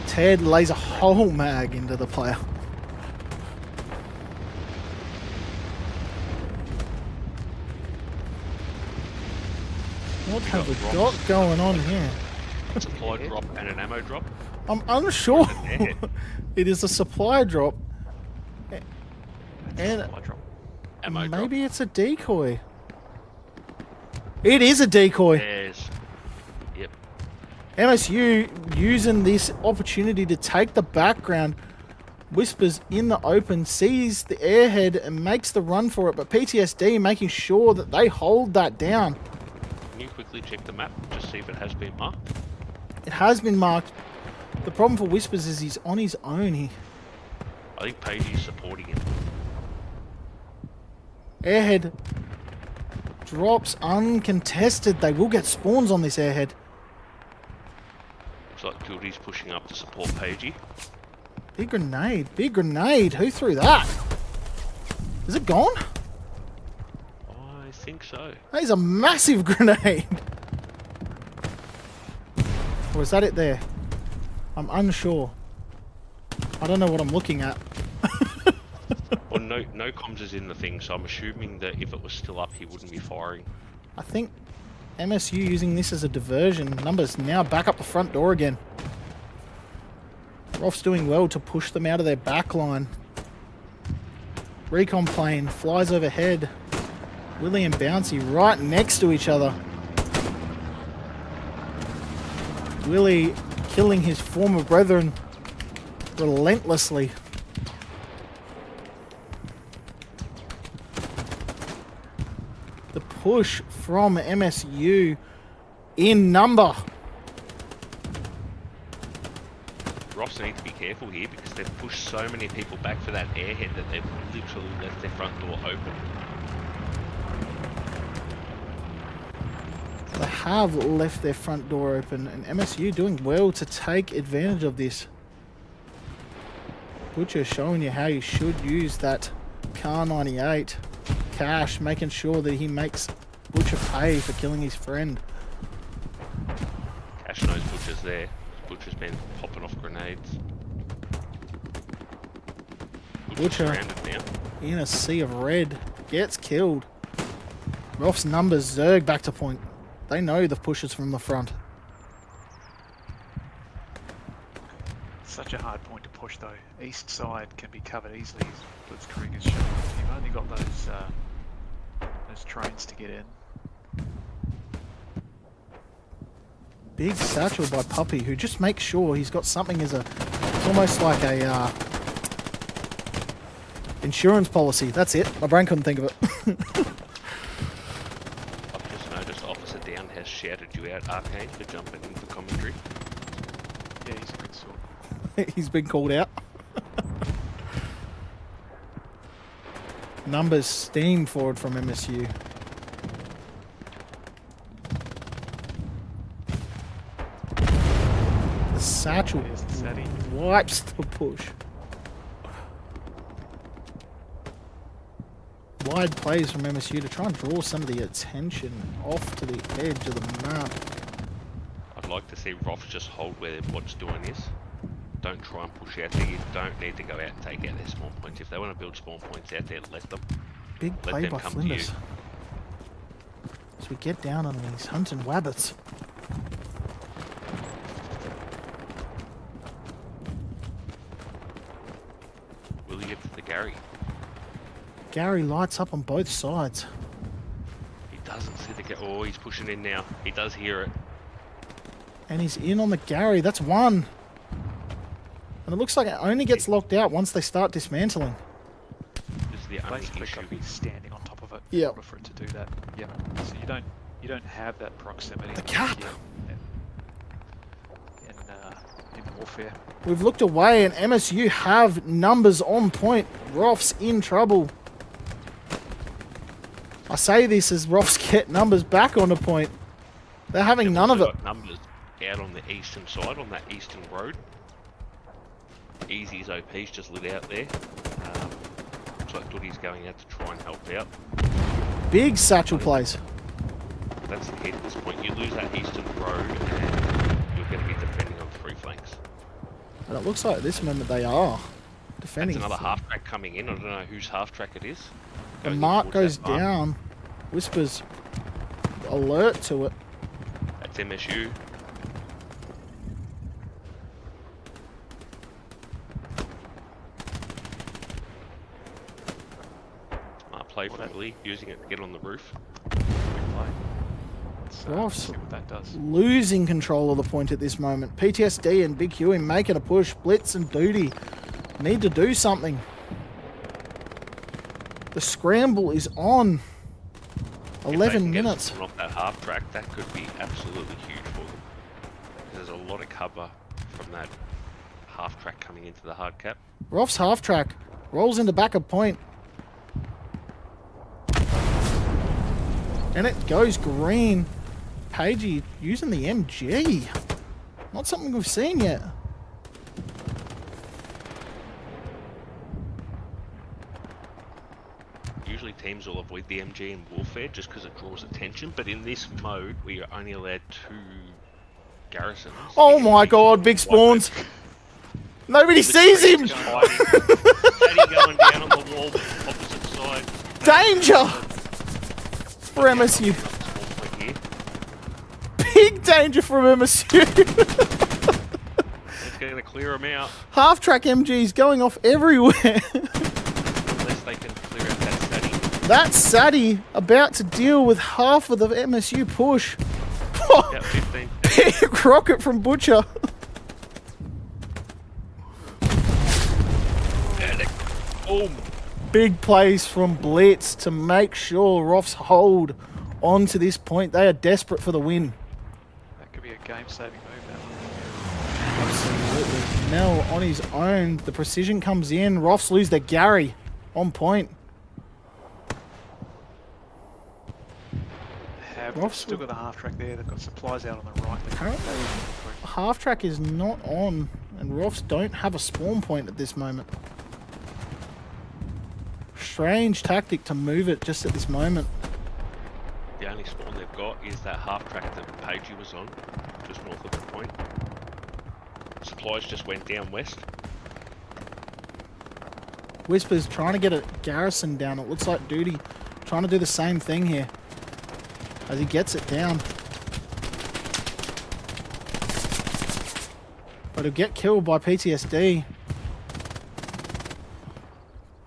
Ted lays a whole mag into the player. What have we got going on here? Supply drop and an ammo drop. I'm unsure. It is a supply drop. And Supply drop. Ammo drop. maybe it's a decoy. It is a decoy. Yes. Yep. MSU using this opportunity to take the background. Whispers in the open, sees the airhead and makes the run for it, but PTSD making sure that they hold that down. Can you quickly check the map, just see if it has been marked? It has been marked. The problem for Whispers is he's on his own here. I think Pagey's supporting him. Airhead drops uncontested. They will get spawns on this airhead. Looks like Guilty's pushing up to support Pagey. Big grenade. Big grenade. Who threw that? Is it gone? I think so. That is a massive grenade. Or is that it there? I'm unsure. I don't know what I'm looking at. Well, no comms is in the thing, so I'm assuming that if it was still up, he wouldn't be firing. I think MSU using this as a diversion. Numbers now back up the front door again. ROFS doing well to push them out of their back line. Recon plane flies overhead. Willie and Bouncy right next to each other. Willie killing his former brethren relentlessly. The push from MSU in number. ROFS need to be careful here because they've pushed so many people back for that airhead that they've literally left their front door open. They have left their front door open, and MSU doing well to take advantage of this. Butcher showing you how you should use that Car 98. Cash making sure that he makes Butcher pay for killing his friend. Cash knows Butcher's there. Butcher's been popping off grenades. Butcher's Butcher surrounded now. in a sea of red gets killed. ROFS numbers Zerg back to point. They know the pushes from the front. Such such a hard point to push though. East side can be covered easily, as Blitzkrieg has shown. You've only got those trains to get in. Big satchel by Puppy, who just makes sure he's got something as a... It's almost like a insurance policy. That's it. My brain couldn't think of it. I've just noticed Officer Down has shouted you out, Arcane, for jumping into commentary. Yeah, he's a good sort. He's been called out. Numbers steam forward from MSU. The satchel There's the Sadie. wipes the push. Wide plays from MSU to try and draw some of the attention off to the edge of the map. I'd like to see ROFS just hold where what's doing is. Don't try and push out there. You don't need to go out and take out their spawn points. If they want to build spawn points out there, let them. Big Let play them by come to you. Flinders. As we get down on these hunting wabbits. Will you get to the Gary? Gary lights up on both sides. He doesn't see the Gary. Oh, he's pushing in now. He does hear it. And he's in on the Gary. That's one. And it looks like it only gets locked out once they start dismantling. This is the only Basically, issue. got to be standing on top of it Yep. in order for it to do that. Yep. So you don't have that proximity. The cap. In warfare. We've looked away and MSU have numbers on point. ROFS in trouble. I say this as ROFS get numbers back on the point. They're having none of it. Got numbers out on the eastern side, on that eastern road. Easy's OP's just lit out there. Looks like Doody's going out to try and help out. Big satchel plays. That's the key to this point. You lose that eastern road and you're going to be defending on three flanks. And it looks like at this moment they are That's defending. another half track coming in. I don't know whose half track it is. The Going mark towards goes that mark. down. Whispers alert to it. That's MSU. Play from Lee, using it to get on the roof. Good play. Let's ROFS see what that does. losing control of the point at this moment. PTSD and Big Huey making a push. Blitz and Duty need to do something. The scramble is on. If they 11 can get minutes. someone off that half track, that could be absolutely huge for them. There's a lot of cover from that half track coming into the hard cap. ROFS half track rolls into back of point. And it goes green. Pagey using the MG. Not something we've seen yet. Usually teams will avoid the MG in warfare just because it draws attention, but in this mode we are only allowed 2 garrisons. Oh my god, big spawns. Nobody sees him. Sadie going down on the wall, opposite side. Danger for MSU. Small point here. Big danger from MSU. It's going to clear them out Half track MGs going off everywhere. unless they can clear out that Sadie. That's Sadie about to deal with half of the MSU push. About 15. Big rocket from Butcher. Boom. Big plays from Blitz to make sure ROFS hold on to this point. They are desperate for the win. That could be a game-saving move. That one. Absolutely. Mel on his own. The precision comes in. ROFS lose their Gary on point. They've still got the half track there. They've got supplies out on the right. Apparently, half track is not on, and ROFS don't have a spawn point at this moment. Strange tactic to move it just at this moment. The only spawn they've got is that half track that Pagey was on, just north of the point. Supplies just went down west. Whispers trying to get a garrison down. It looks like Duty trying to do the same thing here as he gets it down. But he'll get killed by PTSD.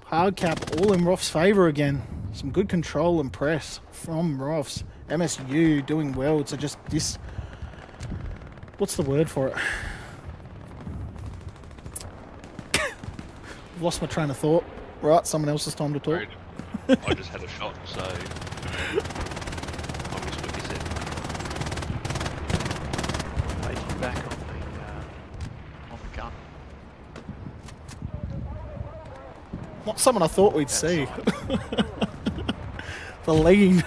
Hard cap all in ROF's favour again. Some good control and press from ROFS. MSU doing well to just this... What's the word for it? I've lost my train of thought. Right, someone else's time to talk. I just had a shot, so... I missed what you said. Taking back on the gun. Not someone I thought we'd That's see. fine. The lead.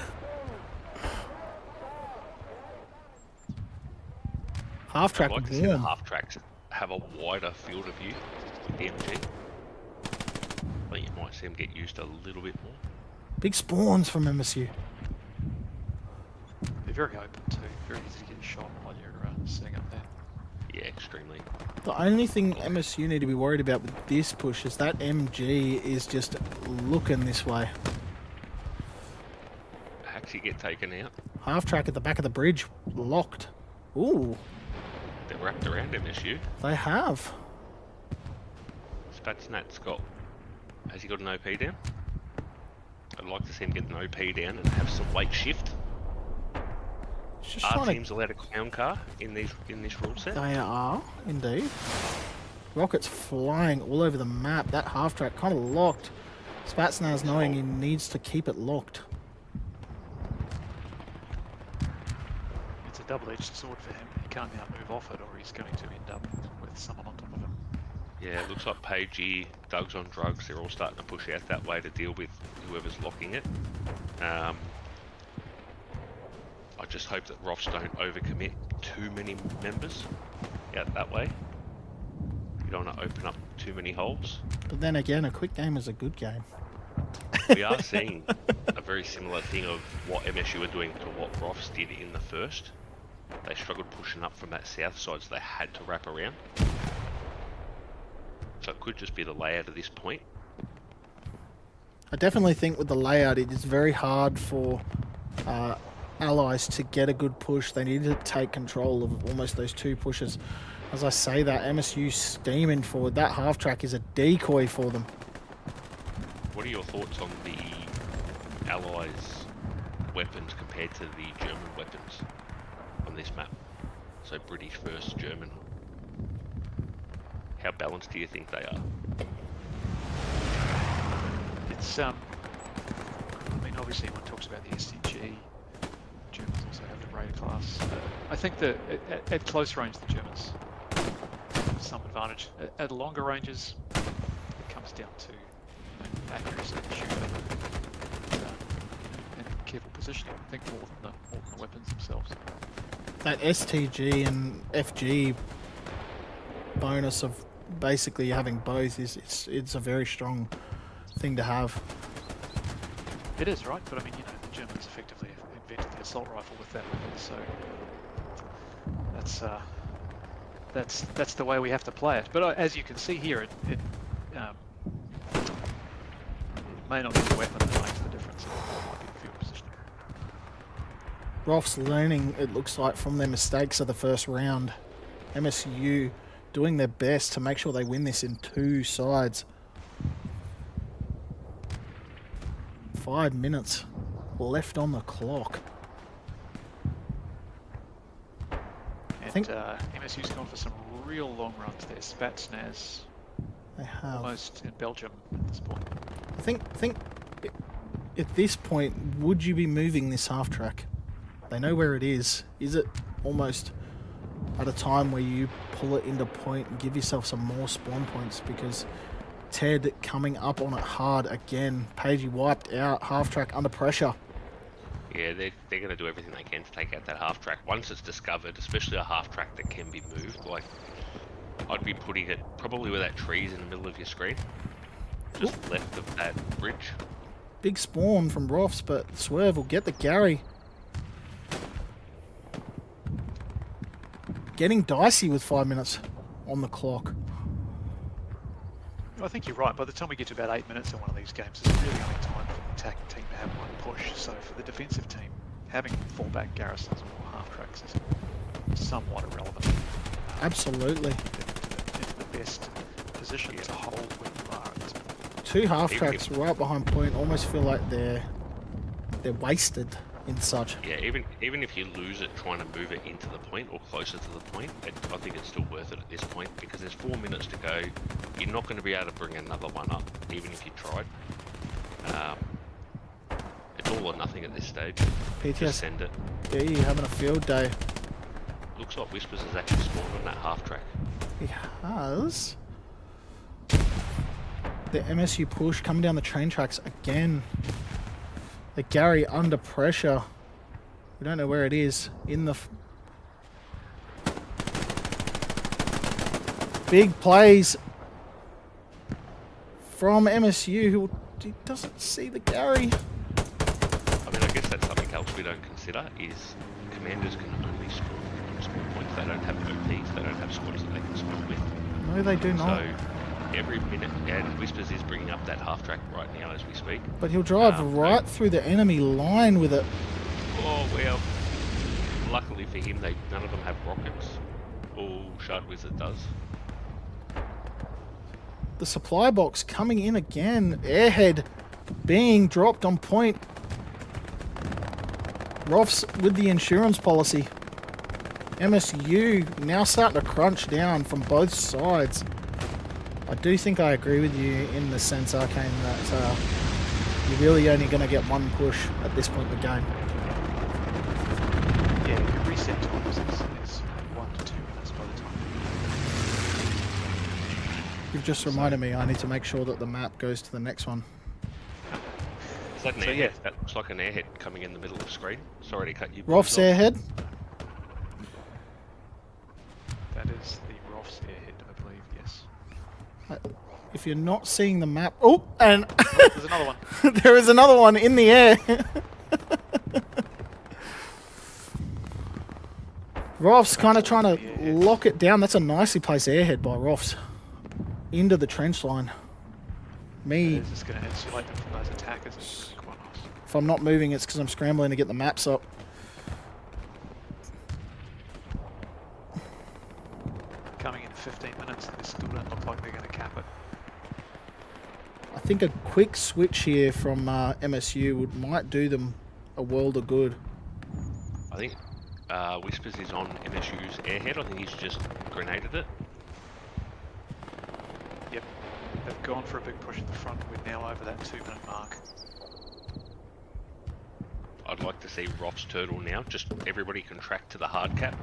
Half track I'd like to see the warm. half tracks have a wider field of view with the MG. I think you might see them get used a little bit more. Big spawns from MSU. They're very open too. Very easy to get shot while you're sitting up there. Yeah, extremely. The only thing MSU need to be worried about with this push is that MG is just looking this way. Actually get taken out. Half track at the back of the bridge, locked. Ooh, They're wrapped around MSU. they have. Spatsnat's got... Has he got an OP down? I'd like to see him get an OP down and have some weight shift. It's just Are trying to... teams allowed a clown car in this rule set? They are, indeed. Rockets flying all over the map. That half track kind of locked. Spatsnaz knowing he needs to keep it locked. It's a double-edged sword for him. He can't now move off it, or he's going to end up with someone on top of him. Yeah, it looks like Pagey, Doug's on drugs, they're all starting to push out that way to deal with whoever's locking it. I just hope that ROFS don't overcommit too many members out that way. You don't want to open up too many holes. But then again, a quick game is a good game. We are seeing a very similar thing of what MSU are doing to what ROFS did in the first. They struggled pushing up from that south side, so they had to wrap around. So it could just be the layout at this point. I definitely think with the layout, it is very hard for allies to get a good push. They need to take control of almost those two pushes. As I say that, MSU steaming forward. That half track is a decoy for them. What are your thoughts on the Allies' weapons compared to the German weapons on this map? So British versus German. How balanced do you think they are? It's I mean, obviously everyone talks about the STG. Germans also have the Raider class. I think that at close range the Germans have some advantage. At longer ranges, it comes down to accuracy of shooting and careful positioning. I think more than the weapons themselves. That STG and FG bonus of basically having both is it's a very strong thing to have. It is, right? But I mean, you know, the Germans effectively invented the assault rifle with that weapon, so that's the way we have to play it. But as you can see here, it may not be the weapon that makes the difference. It might be the field positioning. ROFS learning, it looks like, from their mistakes of the first round. MSU doing their best to make sure they win this in two sides. 5 minutes left on the clock. And think- MSU's gone for some real long runs there. Spatsnaz They have. almost in Belgium at this point. I think at this point, would you be moving this half track? They know where it is. Is it almost at a time where you pull it into point and give yourself some more spawn points? Because Ted coming up on it hard again. Pagey wiped out, half track under pressure. Yeah, they're going to do everything they can to take out that half track. Once it's discovered, especially a half track that can be moved, like I'd be putting it probably where that tree's in the middle of your screen. Just left of that bridge. Big spawn from ROFS, but Swerve will get the Gary. Getting dicey with 5 minutes on the clock. I think you're right. By the time we get to about 8 minutes in one of these games, there's really only time for the attacking team to have one push. So for the defensive team, having fallback garrisons or half tracks is somewhat irrelevant. Absolutely. They're best position to hold when you are at this point. Two half tracks right behind point. Almost feel like they're wasted in such. Yeah, even if you lose it trying to move it into the point or closer to the point, I think it's still worth it at this point because there's 4 minutes to go. You're not going to be able to bring another one up, even if you tried. It's all or nothing at this stage. PTS, Just send it. yeah, you're having a field day. Looks like Whispers has actually spawned on that half track. He has. The MSU push coming down the train tracks again. The Gary under pressure. We don't know where it is. In the big plays from MSU, who he doesn't see the Gary. I mean, I guess that's something else we don't consider is commanders can only spawn points. They don't have OPs. They don't have squads that they can spawn with. No, they do not. So every minute, and Whispers is bringing up that half track right now as we speak. But he'll drive right through the enemy line with it. Oh well. Luckily for him, none of them have rockets. All Shard Wizard does. The supply box coming in again. Airhead being dropped on point. ROFS with the insurance policy. MSU now starting to crunch down from both sides. I do think I agree with you in the sense, Arcane, that you're really only going to get one push at this point in the game. Yeah, your reset times is 1 to 2 minutes by the time. You've just reminded me I need to make sure that the map goes to the next one. Is that an So, airhead? yeah. That looks like an airhead coming in the middle of the screen. Sorry to cut you. ROFS boys off. airhead. That is the ROFS airhead, I believe, yes. If you're not seeing the map... Oh, and Oh, there's another one. there is another one in the air. ROFS kind of trying to lock it down. That's a nicely placed airhead by ROFS. Into the trench line. Me, Is this going to insulate them from those attackers? It's really quite nice. if I'm not moving, it's because I'm scrambling to get the maps up. Coming in 15 minutes, and this still don't look like they're going to cap it. I think a quick switch here from MSU might do them a world of good. I think Whispers is on MSU's airhead. I think he's just grenaded it. Yep, they've gone for a big push at the front. We're now over that 2-minute mark. I'd like to see ROFS turtle now. Just everybody contract to the hard cap.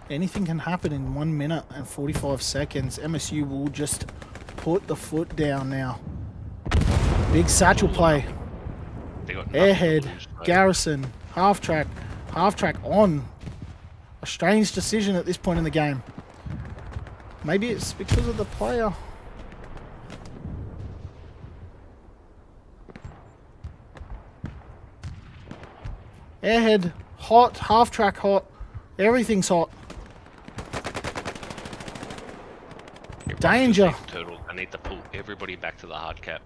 Anything can happen in 1 minute and 45 seconds. MSU will just put the foot down now. Big satchel play. They got nothing to Airhead, lose, mate. Garrison, half track on. A strange decision at this point in the game. Maybe it's because of the player. Airhead, hot, half track hot. Everything's hot. Yeah, ROFS Danger. just needs turtle. I need to pull everybody back to the hard cap.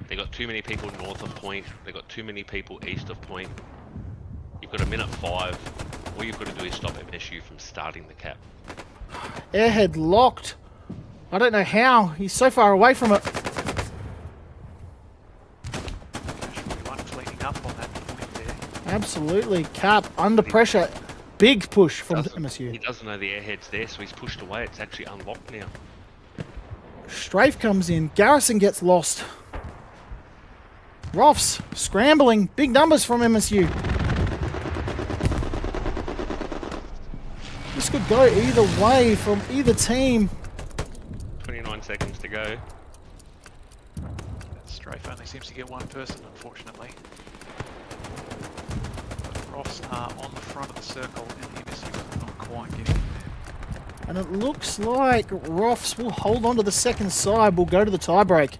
They got too many people north of point. They got too many people east of point. You've got a minute 5. All you've got to do is stop MSU from starting the cap. Airhead locked. I don't know how. He's so far away from it. Casualty one cleaning up on that point there. Absolutely. Cap under pressure. Big push from He MSU. doesn't know the airhead's there, so he's pushed away. It's actually unlocked now. Strafe comes in. Garrison gets lost. ROFS scrambling. Big numbers from MSU. This could go either way from either team. 29 seconds to go. Strafe only seems to get one person, unfortunately. But ROFS are on the front of the circle, and MSU are not quite getting in there. And it looks like ROFS will hold on to the second side. We'll go to the tiebreak.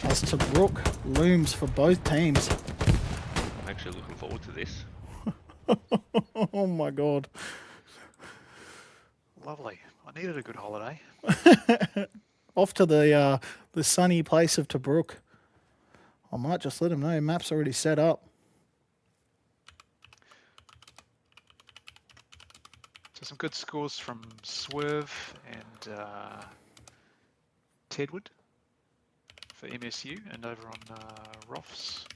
As Tobruk looms for both teams. I'm actually looking forward to this. Oh my god. Lovely. I needed a good holiday. Off to the sunny place of Tobruk. I might just let him know map's already set up. some good scores from Swerve and Tedwood for MSU, and over on ROFS.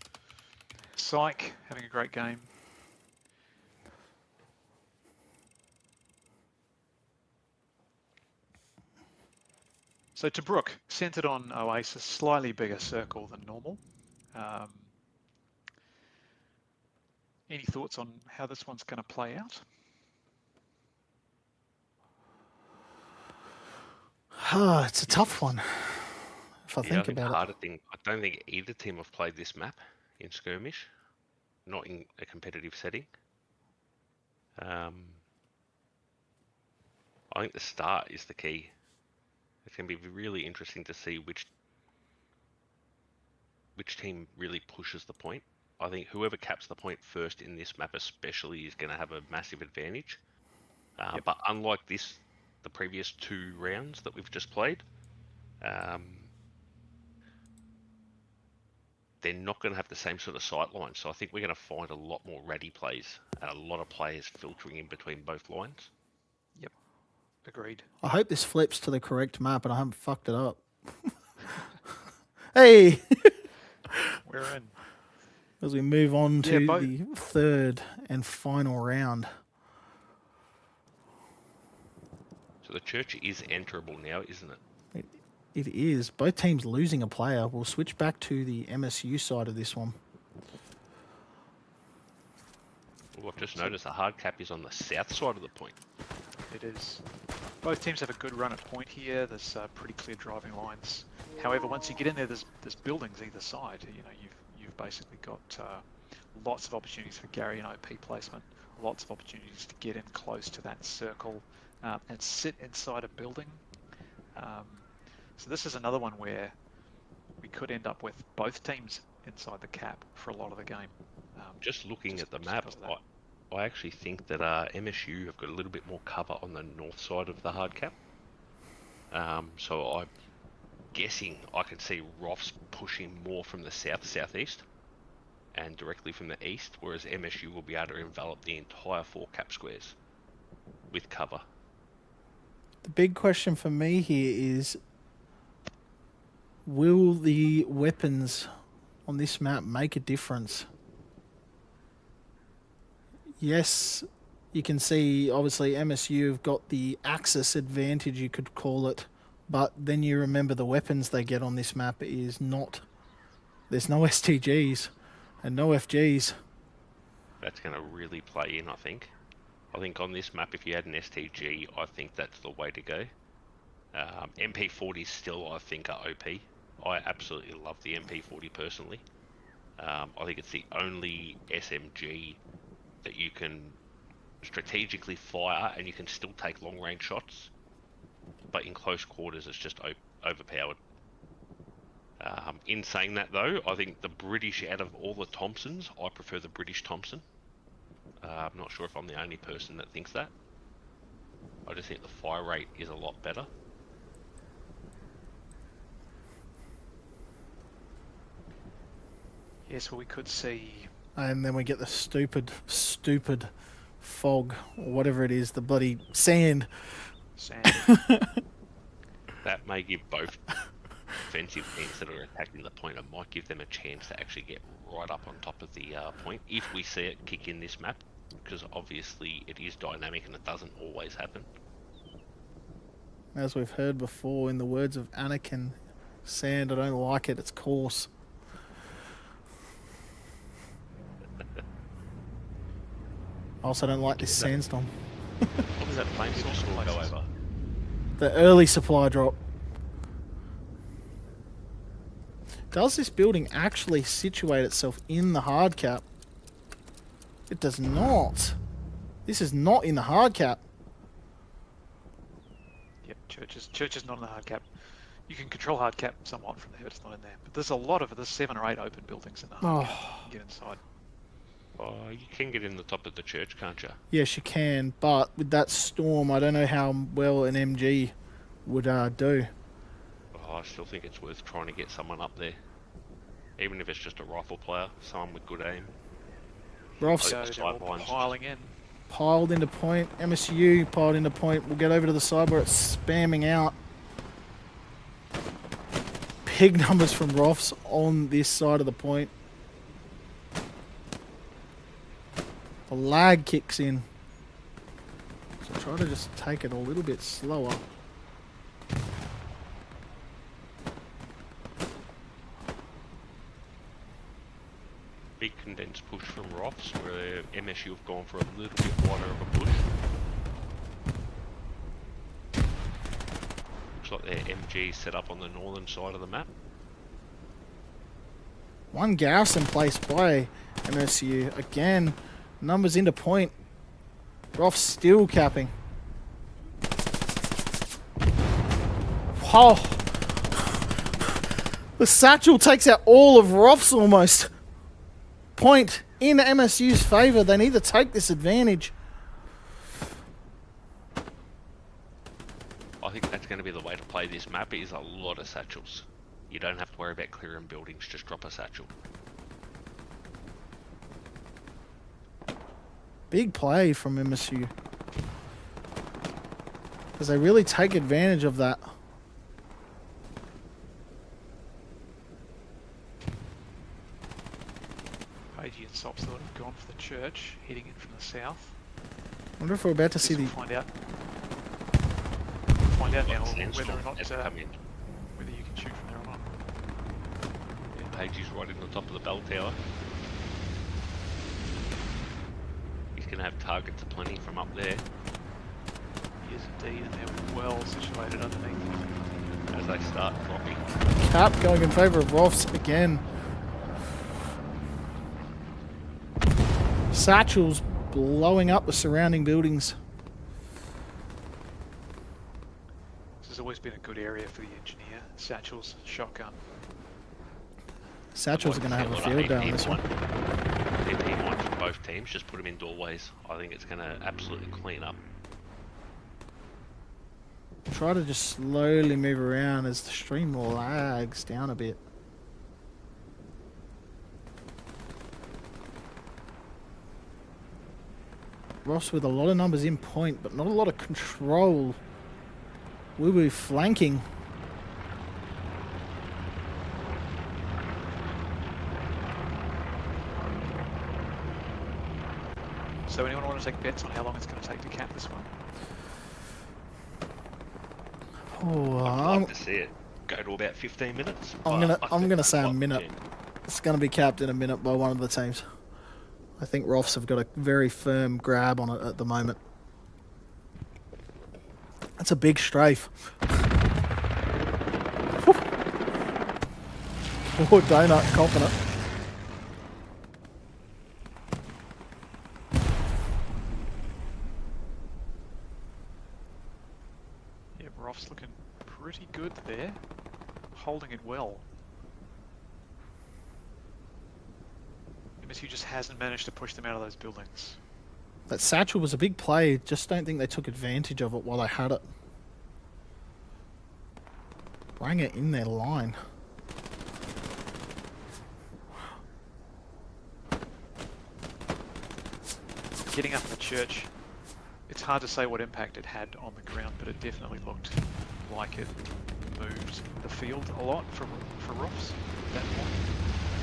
Psych having a great game. So Tobruk, centered on Oasis, slightly bigger circle than normal. Any thoughts on how this one's going to play out? It's a tough one. If I think about it. Harder thing. I don't think either team have played this map in skirmish, not in a competitive setting. I think the start is the key. It's going to be really interesting to see which team really pushes the point. I think whoever caps the point first in this map especially is going to have a massive advantage. But unlike the previous 2 rounds that we've just played, they're not going to have the same sort of sight lines. So I think we're going to find a lot more ready plays and a lot of players filtering in between both lines. Yep, agreed. I hope this flips to the correct map and I haven't fucked it up. Hey! We're in. As we move on to the 3rd and final round. So the church is enterable now, isn't it? It is. Both teams losing a player. We'll switch back to the MSU side of this one. Well, I've just noticed the hard cap is on the south side of the point. It is. Both teams have a good run at point here. There's pretty clear driving lines. However, once you get in there, there's buildings either side. You know, you've basically got lots of opportunities for Gary and OP placement. Lots of opportunities to get in close to that circle and sit inside a building. So this is another one where we could end up with both teams inside the cap for a lot of the game. Just looking at the map, I actually think that MSU have got a little bit more cover on the north side of the hard cap. So I'm guessing I can see ROFS pushing more from the southeast and directly from the east, whereas MSU will be able to envelop the entire 4 cap squares with cover. The big question for me here is, will the weapons on this map make a difference? Yes, you can see obviously MSU have got the axis advantage, you could call it, but then you remember the weapons they get on this map is not, there's no STGs and no FGs. That's going to really play in, I think. I think on this map, if you had an STG, I think that's the way to go. MP40s still, I think, are OP. I absolutely love the MP40 personally. I think it's the only SMG that you can strategically fire and you can still take long range shots, but in close quarters it's just overpowered. In saying that though, I think the British, out of all the Thompsons, I prefer the British Thompson. I'm not sure if I'm the only person that thinks that. I just think the fire rate is a lot better. Yes, well, we could see. And then we get the stupid fog, or whatever it is, the bloody sand. That may give both defensive teams that are attacking the point, it might give them a chance to actually get right up on top of the point, if we see it kick in this map, because obviously it is dynamic and it doesn't always happen. As we've heard before, in the words of Anakin, sand, I don't like it, it's coarse. I also don't like this sandstorm. What was that flame source will go over? The early supply drop. Does this building actually situate itself in the hard cap? It does not. This is not in the hard cap. Yep, church is not in the hard cap. You can control hard cap somewhat from there, but it's not in there. But there's a lot of it. There's 7 or 8 open buildings in the hard cap. You can get inside. Oh, you can get in the top of the church, can't you? Yes, you can, but with that storm, I don't know how well an MG would do. Oh, I still think it's worth trying to get someone up there. Even if it's just a rifle player, someone with good aim. ROFS, So they're all piling in. piled into point. MSU piled into point. We'll get over to the side where it's spamming out. Big numbers from ROFS on this side of the point. The lag kicks in. So try to just take it a little bit slower. Big condensed push from ROFS, where MSU have gone for a little bit wider of a push. Looks like their MG set up on the northern side of the map. One garrison placed by MSU. Again, numbers into point. ROFS still capping. Oh. The satchel takes out all of ROFS almost. Point in MSU's favour. They need to take this advantage. I think that's going to be the way to play this map. It is a lot of satchels. You don't have to worry about clearing buildings, just drop a satchel. Big play from MSU. Because they really take advantage of that. Pagey and Sops thought have gone for the church, heading in from the south. I wonder if we're about to see the... We'll find out. Find out now whether or not whether you can shoot from there or not. Yeah, Pagey's right in the top of the bell tower. He's going to have targets aplenty from up there. He is indeed, and they're well situated underneath. As they start dropping. Cap going in favour of ROFS again. Satchels blowing up the surrounding buildings. This has always been a good area for the engineer. Satchels, shotgun. Satchels are going to have a field down this one. PP points from both teams, just put them in doorways. I think it's going to absolutely clean up. Try to just slowly move around as the stream lags down a bit. ROFS with a lot of numbers in point, but not a lot of control. We'll be flanking. So anyone want to take bets on how long it's going to take to cap this one? Oh, I'd like to see it go to about 15 minutes. I'm gonna say a minute. It's gonna be capped in a minute by one of the teams. I think ROFS have got a very firm grab on it at the moment. That's a big strafe. Poor Donut copping it. Yeah, ROFS looking pretty good there. Holding it well. MSU just hasn't managed to push them out of those buildings. That satchel was a big play. Just don't think they took advantage of it while they had it. Rang it in their line. Getting up in the church, it's hard to say what impact it had on the ground, but it definitely looked like it moved the field a lot for ROFS at that point.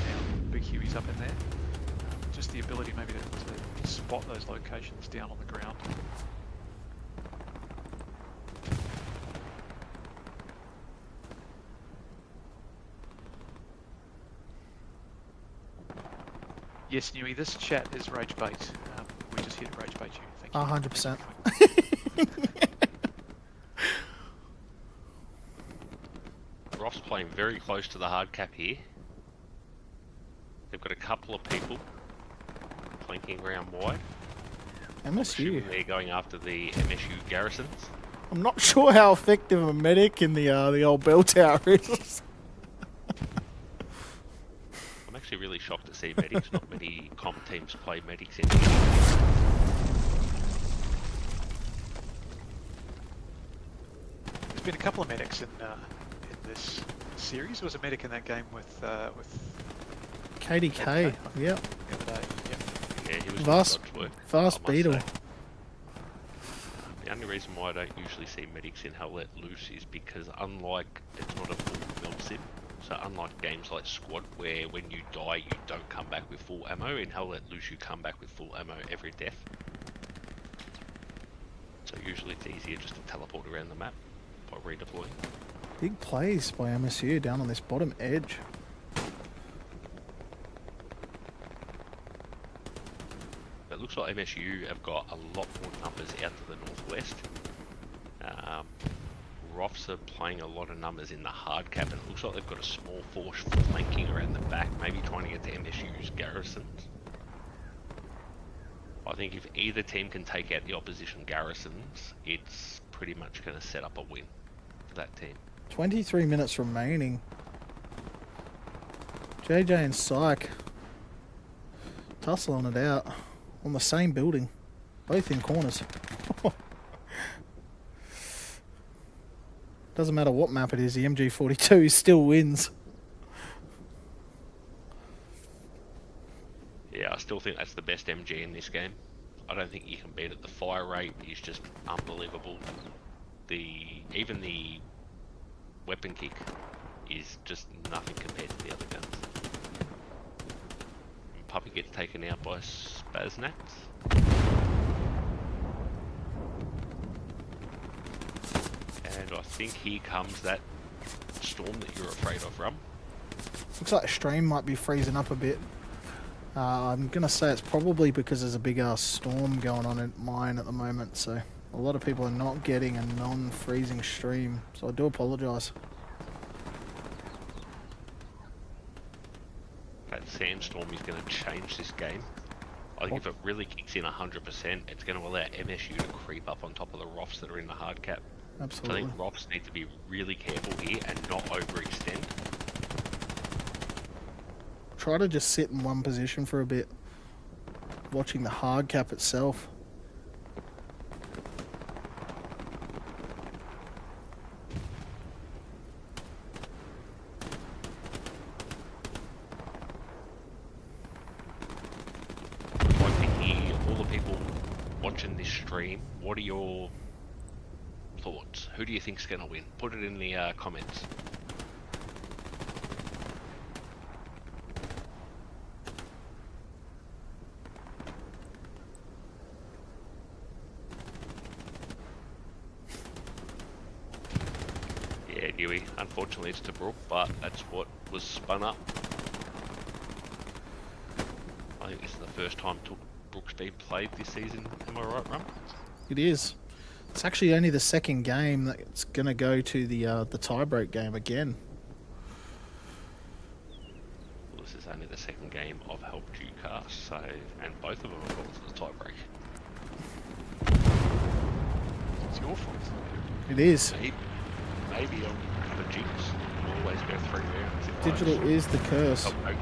Now, Big Huey's up in there. Just the ability maybe to spot those locations down on the ground. Yes, Newey, this chat is rage bait. We just here to rage bait you. Thank you. 100%. ROFS playing very close to the hard cap here. They've got a couple of people flanking around wide. MSU. They're going after the MSU garrisons. I'm not sure how effective a medic in the old bell tower is. I'm actually really shocked to see medics. Not many comp teams play medics in here. There's been a couple of medics in this series. There was a medic in that game with KDK, yep. The other day. Yep. Yeah, he was Fast beetle. The only reason why I don't usually see medics in Hell Let Loose is because unlike, it's not a full build sim, so unlike games like Squad where when you die you don't come back with full ammo, in Hell Let Loose you come back with full ammo every death. So usually it's easier just to teleport around the map by redeploying. Big plays by MSU down on this bottom edge. It looks like MSU have got a lot more numbers out to the northwest. ROFS are playing a lot of numbers in the hard cap, and it looks like they've got a small force flanking around the back, maybe trying to get to MSU's garrisons. I think if either team can take out the opposition garrisons, it's pretty much going to set up a win for that team. 23 minutes remaining. JJ and Syke tussling it out on the same building, both in corners. Doesn't matter what map it is, the MG42 still wins. Yeah, I still think that's the best MG in this game. I don't think you can beat it. The fire rate is just unbelievable. Even the weapon kick is just nothing compared to the other guns. And Puppy gets taken out by Spaznats. And I think here comes that storm that you're afraid of, Rum. Looks like the stream might be freezing up a bit. I'm going to say it's probably because there's a big ass storm going on in mine at the moment, so a lot of people are not getting a non-freezing stream, so I do apologise. That Sandstorm is going to change this game. I think if it really kicks in 100%, it's going to allow MSU to creep up on top of the ROFs that are in the hard cap. Absolutely. So I think ROFs need to be really careful here and not overextend. Try to just sit in one position for a bit, watching the hard cap itself. I'd like to hear all the people watching this stream. What are your thoughts? Who do you think's going to win? Put it in the comments. Yeah, Dewey. Unfortunately, it's to Brook, but that's what was spun up. I think this is the first time Brook's been played this season. Am I right, Rum? It is. It's actually only the second game that's going to go to the tie-break game again. Well, this is only the second game I've helped you cast, so, and both of them have gone to the tie-break. It's your fault. It is. Maybe I'll have a jinx. I'll always go 3 rounds. Digital is the curse. Oh, no.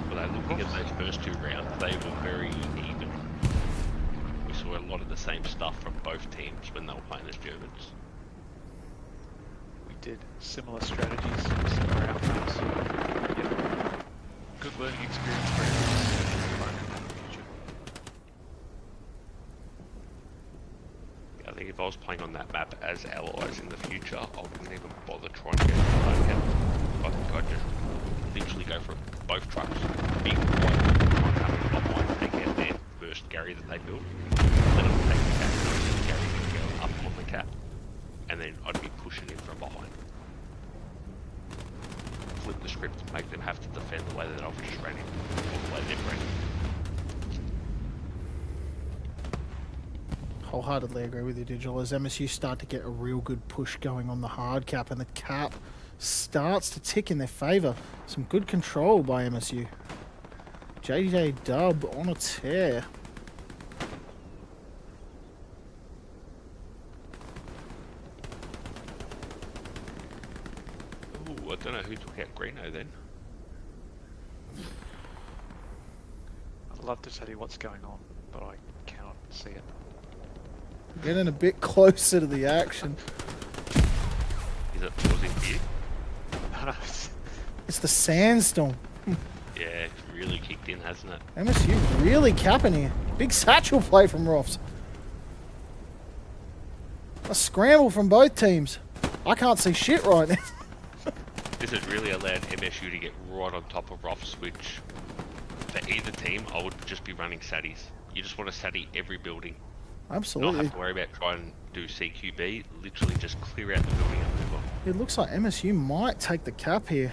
But looking at those first 2 rounds, they were very even. We saw a lot of the same stuff from both teams when they were playing as Germans. We did similar strategies, similar outcomes. Yeah. Good learning experience for everyone. I think if I was playing on that map as allies in the future, I wouldn't even bother trying to get the target. I think I'd just literally go for both trucks. Big white, try and come in behind, take out their first Gary that they build. Let them take the cap, and Gary can go up on the cap. And then I'd be pushing in from behind. Flip the script and make them have to defend the way that I've just ran in, or the way they've ran in. Wholeheartedly agree with you, Digital. As MSU start to get a real good push going on the hard cap, and the cap starts to tick in their favour. Some good control by MSU. JJ Dub on a tear. Ooh, I don't know who took out Greeno then. I'd love to tell you what's going on, but I cannot see it. Getting a bit closer to the action. Is it pausing here? No, It's the Sandstorm. Yeah, it's really kicked in, hasn't it? MSU really capping here. Big satchel play from ROFS. A scramble from both teams. I can't see shit right now. This has really allowed MSU to get right on top of ROFS, which for either team, I would just be running saddies. You just want to saddy every building. Absolutely. Not have to worry about trying to do CQB. Literally just clear out the building and move on. It looks like MSU might take the cap here.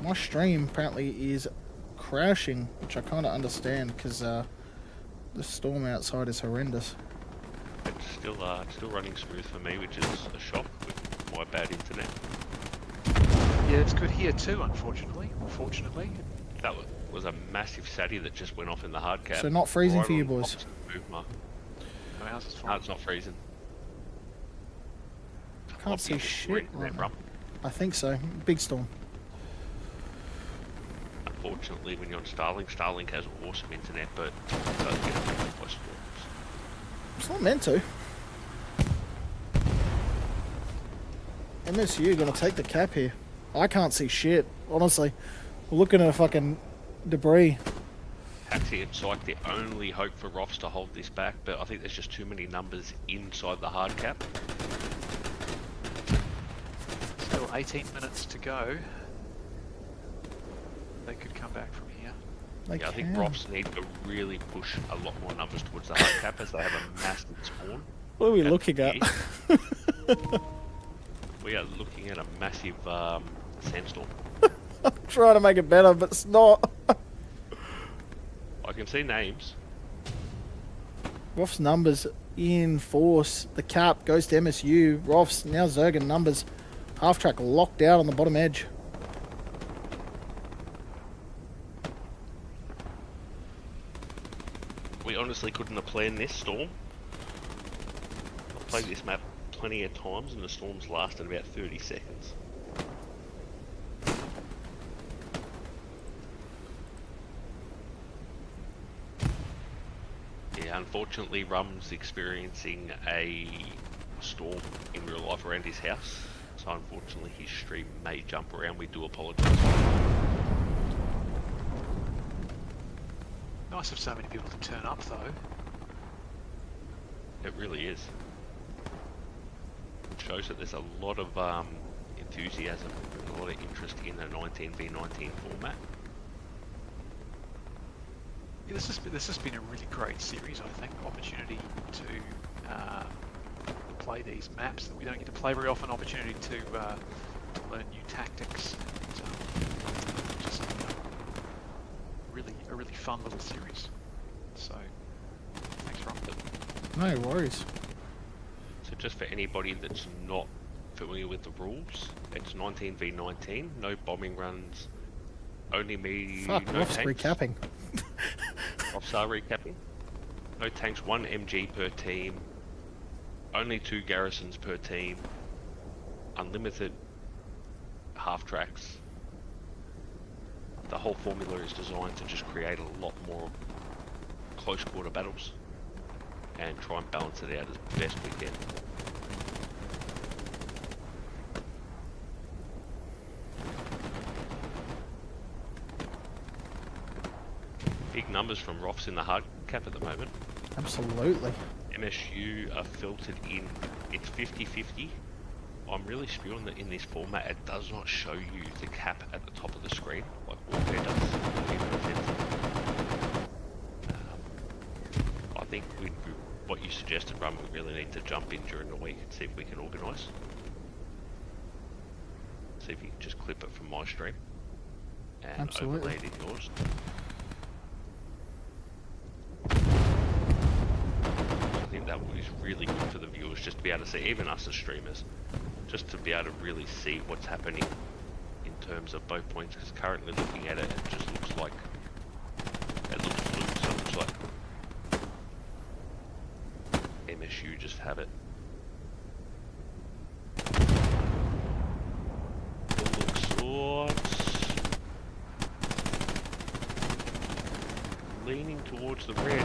My stream apparently is crashing, which I kind of understand because the storm outside is horrendous. It's still running smooth for me, which is a shock with my bad internet. Yeah, it's good here too, unfortunately. Fortunately. That was a massive saddy that just went off in the hard cap. So not freezing right for you on boys? opposite move mark. No, ours is No, fine. it's not freezing. Can't see shit right now. I think so. Big storm. Unfortunately, when you're on Starlink has awesome internet, but it does get affected by storms. It's not meant to. MSU gonna take the cap here. I can't see shit, honestly. We're looking at a fucking debris. Actually, it's like the only hope for ROFS to hold this back, but I think there's just too many numbers inside the hard cap. Still 18 minutes to go. They could come back from here. They Yeah, I think can. ROFS need to really push a lot more numbers towards the hard cap as they have a massive spawn. What are we That's looking at? key. We are looking at a massive sandstorm. I'm trying to make it better, but it's not. I can see names. ROFS numbers in force. The cap goes to MSU. ROFS now Zergan numbers. Half track locked out on the bottom edge. We honestly couldn't have planned this storm. I've played this map plenty of times and the storms lasted about 30 seconds. Yeah, unfortunately Rum's experiencing a storm in real life around his house. So unfortunately his stream may jump around. We do apologise. Nice of so many people to turn up though. It really is. It shows that there's a lot of enthusiasm and a lot of interest in the 19v19 format. Yeah, this has been a really great series, I think. Opportunity to play these maps that we don't get to play very often. Opportunity to learn new tactics. And, just a really fun little series. So thanks, Rob. No worries. So just for anybody that's not familiar with the rules, it's 19v19, no bombing runs, only me, Fuck, no ROFS tanks. recapping. ROFS are recapping. No tanks, 1 MG per team, only 2 garrisons per team, unlimited half tracks. The whole formula is designed to just create a lot more close quarter battles and try and balance it out as best we can. Big numbers from ROFS in the hard cap at the moment. Absolutely. MSU are filtered in. It's 50-50. I'm really spewing that in this format it does not show you the cap at the top of the screen like Warfare does. Even offensive. I think what you suggested, Rum, we really need to jump in during the week and see if we can organise. See if you can just clip it from my stream and Absolutely. overlay it in yours. I think that is really good for the viewers, just to be able to see, even us as streamers, just to be able to really see what's happening in terms of both points, because currently looking at it, it just looks like, it looks fluid, so it looks like MSU just have it. It looks like leaning towards the red.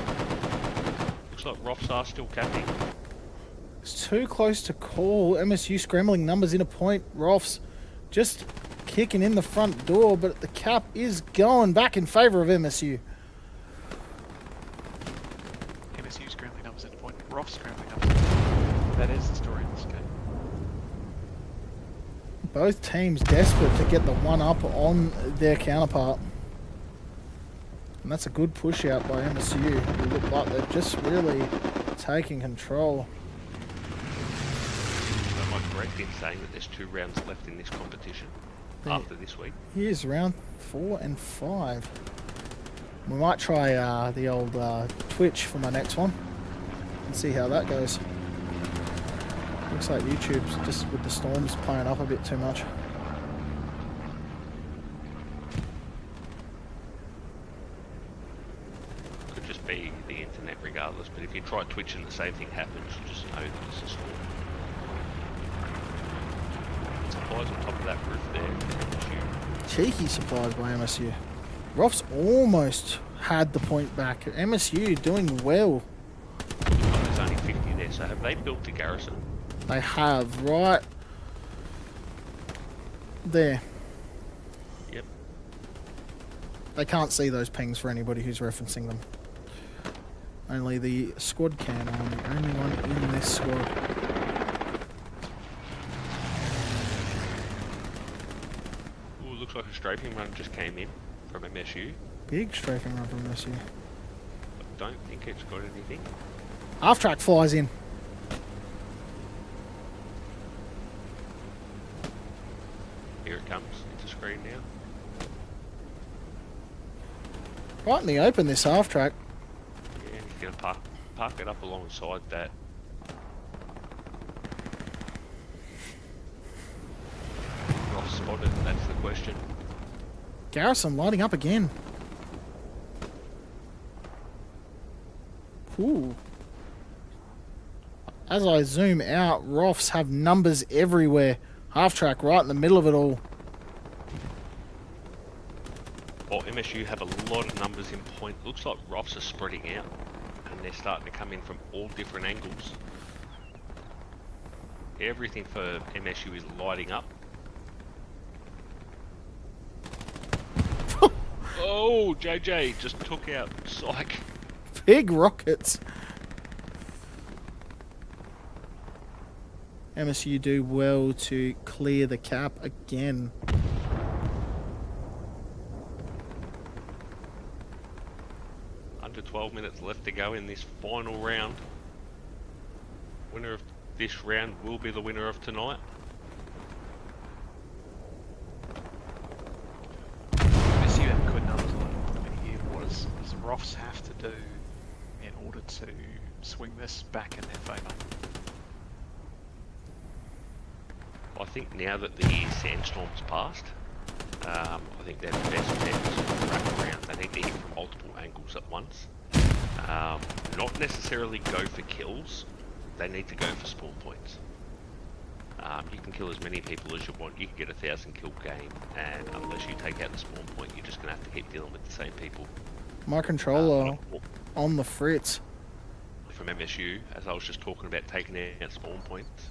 Looks like ROFS are still capping. It's too close to call. MSU scrambling numbers in a point. ROFS just kicking in the front door, but the cap is going back in favour of MSU. MSU scrambling numbers at point. ROFS scrambling numbers at point. That is the story in this game. Both teams desperate to get the one up on their counterpart. And that's a good push out by MSU, who look like they're just really taking control. Am I correct in saying that there's 2 rounds left in this competition after this week? Here's round 4 and 5. We might try the old Twitch for my next one and see how that goes. Looks like YouTube's just with the storms playing up a bit too much. Could just be the internet regardless, but if you try Twitch and the same thing happens, you just know that it's a storm. Supplies on top of that roof there. MSU. Cheeky supplies by MSU. ROFS almost had the point back. MSU doing well. There's only 50 there, so have they built the garrison? They have, right there. Yep. They can't see those pings for anybody who's referencing them. Only the squad can. I'm the only one in this squad. Ooh, looks like a strafing run just came in from MSU. Big strafing run from MSU. I don't think it's got anything. Half track flies in. Here it comes into screen now. Right in the open, this half track. Yeah, and he's going to park it up alongside that. Ross spotted, that's the question. Garrison lighting up again. Ooh. As I zoom out, ROFS have numbers everywhere. Half track right in the middle of it all. While MSU have a lot of numbers in point, looks like ROFS are spreading out and they're starting to come in from all different angles. Everything for MSU is lighting up. Oh, JJ just took out Psych. Big rockets. MSU do well to clear the cap again. Under 12 minutes left to go in this final round. Winner of this round will be the winner of tonight. MSU have good numbers on it. I mean, here, what does ROFS have to do in order to swing this back in their favour? I think now that the Sandstorm's passed, I think they're the best bet to wrap around. They need to hit from multiple angles at once. Not necessarily go for kills, they need to go for spawn points. You can kill as many people as you want, you can get a 1,000 kill game, and unless you take out the spawn point, you're just going to have to keep dealing with the same people. My controller on the fritz. From MSU, as I was just talking about taking out spawn points.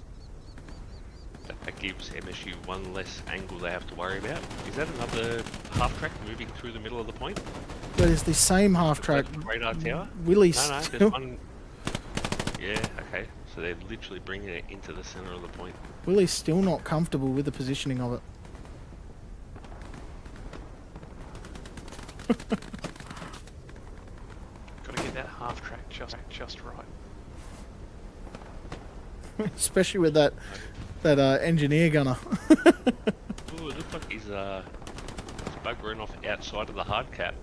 That gives MSU one less angle they have to worry about. Is that another half track moving through the middle of the point? That is the same half track. Radar tower? Willie No, still... there's one. Yeah, okay. So they're literally bringing it into the center of the point. Willie's still not comfortable with the positioning of it. Got to get that half track just right. Especially with that engineer gunner. Ooh, it looks like he's buggering off outside of the hard cap.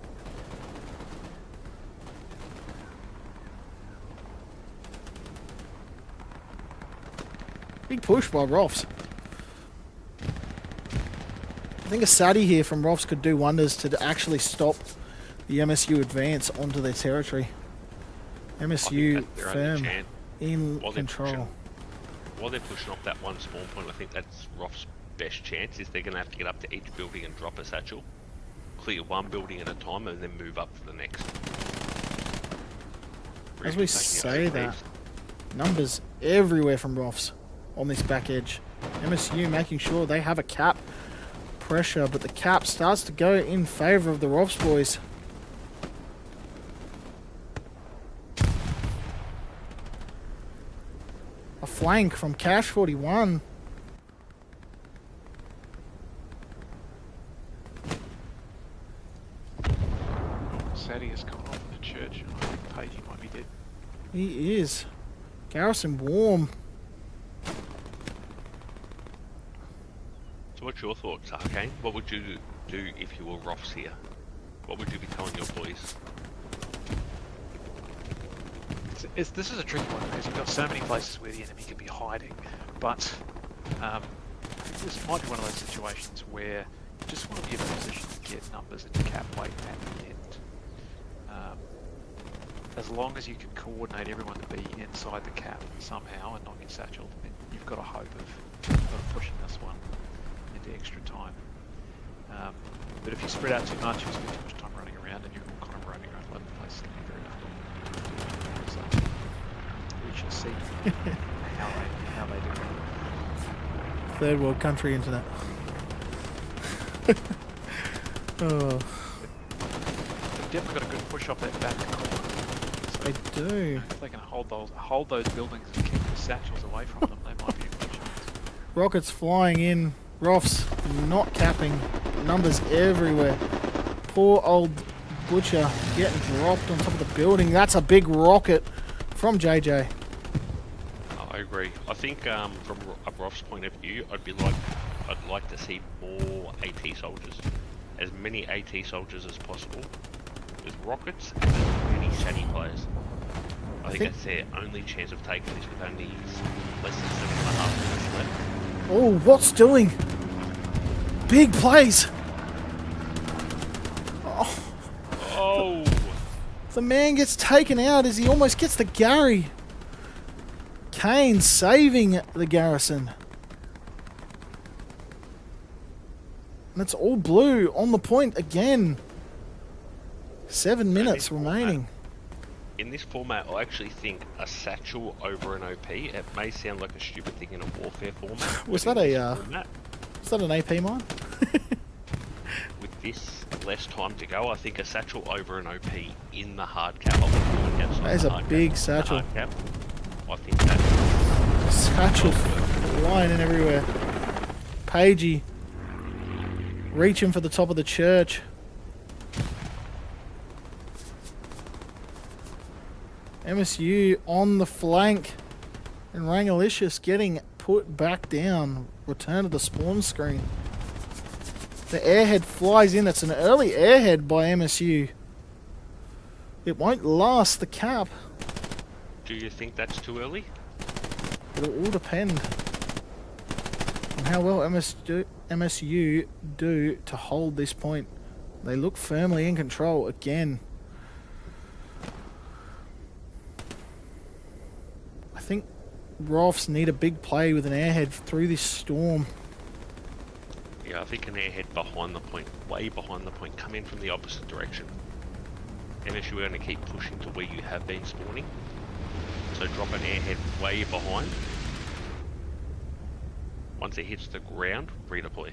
Big push by ROFS. I think a Sadie here from ROFS could do wonders to actually stop the MSU advance onto their territory. MSU firm in control. While they're pushing off that one spawn point, I think that's ROF's best chance, is they're going to have to get up to each building and drop a satchel. Clear one building at a time and then move up to the next. As we say that, numbers everywhere from ROFS on this back edge. MSU making sure they have a cap pressure, but the cap starts to go in favour of the ROFS boys. A flank from Cash 41. Sadie has gone off in the church. I think Pagey might be dead. He is. Garrison warm. So what's your thoughts, Arcane? What would you do if you were ROFS here? What would you be telling your boys? This is a tricky one because you've got so many places where the enemy could be hiding, but this might be one of those situations where you just want to be in a position to get numbers into cap weight at the end. As long as you can coordinate everyone to be inside the cap somehow and not get satcheled, then you've got a hope of pushing this one into extra time. But if you spread out too much, you spend too much time running around and you're all kind of roaming around 11 places, it can be very difficult. So we shall see how they do. Third world country internet. Oh. They've definitely got a good push off that back corner. They do. If they can hold those buildings and keep the satchels away from them, they might be in good chance. Rockets flying in. ROFS not capping. Numbers everywhere. Poor old Butcher getting dropped on top of the building. That's a big rocket from JJ. I agree. I think from a ROFS point of view, I'd like to see more AT soldiers. As many AT soldiers as possible. With rockets and as many SATI players. I think that's their only chance of taking this with only less than 7.5 minutes left. Oh, what's doing? Big plays. Oh! The man gets taken out as he almost gets the Gary. Kane saving the Garrison. And it's all blue on the point again. 7 minutes remaining. In this format, I actually think a satchel over an OP, it may sound like a stupid thing in a warfare format. Was that an AP mine? With this less time to go, I think a satchel over an OP in the hard cap. That is a big satchel. Cap, I think that Satchel flying in everywhere. Pagey reaching for the top of the church. MSU on the flank. And Rangalicious getting put back down. Return to the spawn screen. The airhead flies in. It's an early airhead by MSU. It won't last the cap. Do you think that's too early? It'll all depend on how well MSU do to hold this point. They look firmly in control again. I think ROFS need a big play with an airhead through this storm. Yeah, I think an airhead behind the point, way behind the point, come in from the opposite direction. MSU are going to keep pushing to where you have been spawning. So drop an airhead way behind. Once it hits the ground, redeploy.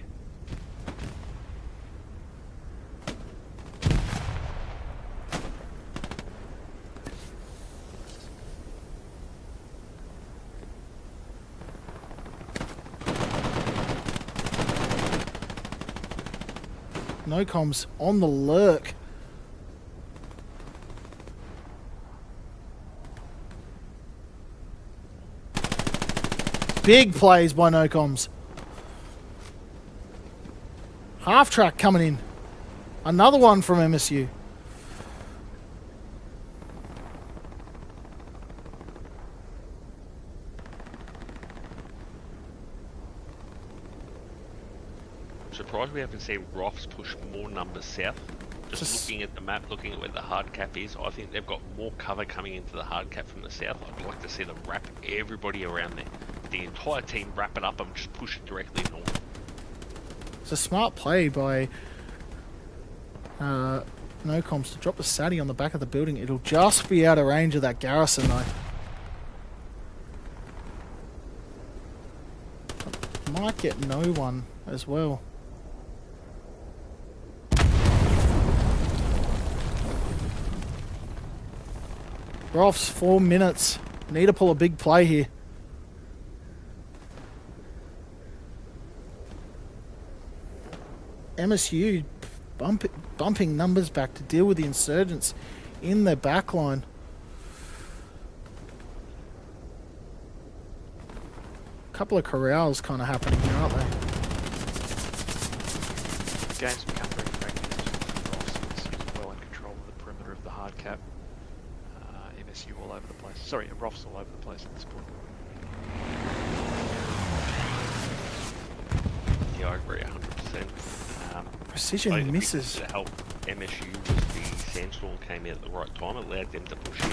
No comms on the lurk. Big plays by no comms. Half track coming in. Another one from MSU. Surprised we haven't seen ROFS push more numbers south. Just looking at the map, looking at where the hard cap is, I think they've got more cover coming into the hard cap from the south. I'd like to see them wrap everybody around there. The entire team wrap it up and just push it directly north. It's a smart play by no comms to drop the Sadi on the back of the building. It'll just be out of range of that garrison though. Might get no one as well. ROFS, 4 minutes. Need to pull a big play here. MSU bumping numbers back to deal with the insurgents in their backline. A couple of corrals kind of happening here, aren't they? The game's become very fragmented. ROFS is well in control of the perimeter of the hard cap. MSU all over the place. Sorry, ROFS all over the place at this point. Yeah, I agree 100%. Precision misses. To help MSU was the Sandstorm came in at the right time, it allowed them to push in.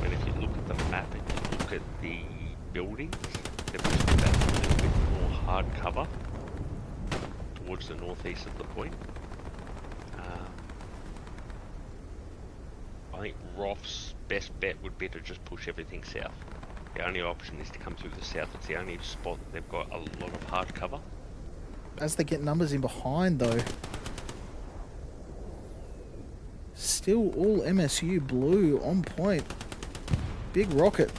And if you look at the map and you look at the buildings, they've just got that little bit more hard cover towards the northeast of the point. I think ROF's best bet would be to just push everything south. The only option is to come through the south. It's the only spot that they've got a lot of hard cover. As they get numbers in behind, though, still all MSU blue on point. Big rocket.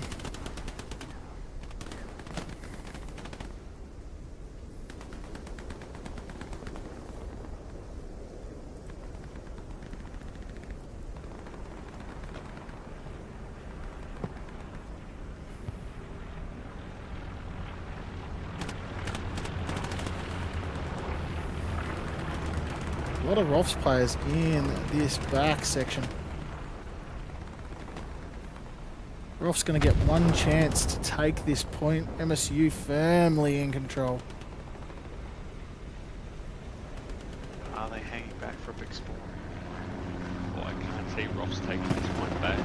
A lot of ROFS players in this back section. ROFS going to get one chance to take this point. MSU firmly in control. Are they hanging back for a big spawn? Well, I can't see ROF's taking this point back.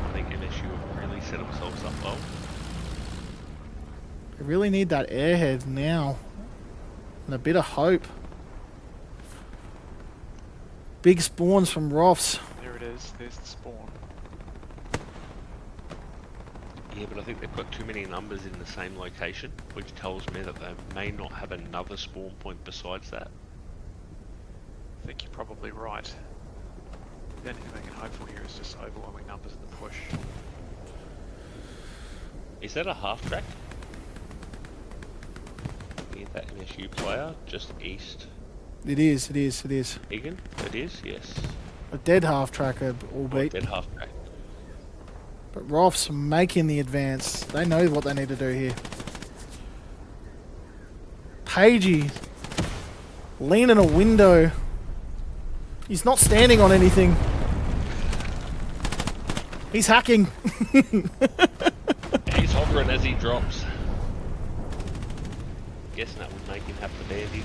I think MSU have really set themselves up well. They really need that airhead now. And a bit of hope. Big spawns from ROFS. There it is. There's the spawn. Yeah, but I think they've got too many numbers in the same location, which tells me that they may not have another spawn point besides that. I think you're probably right. The only thing they can hope for here is just overwhelming numbers in the push. Is that a half track? Yeah, that MSU player just east. It is, it is, it is. Egan? It is, yes. A dead half tracker, albeit. Dead half track. But ROFS making the advance. They know what they need to do here. Pagey leaning a window. He's not standing on anything. He's hacking. He's hovering as he drops. Guessing that would make him have the bandage.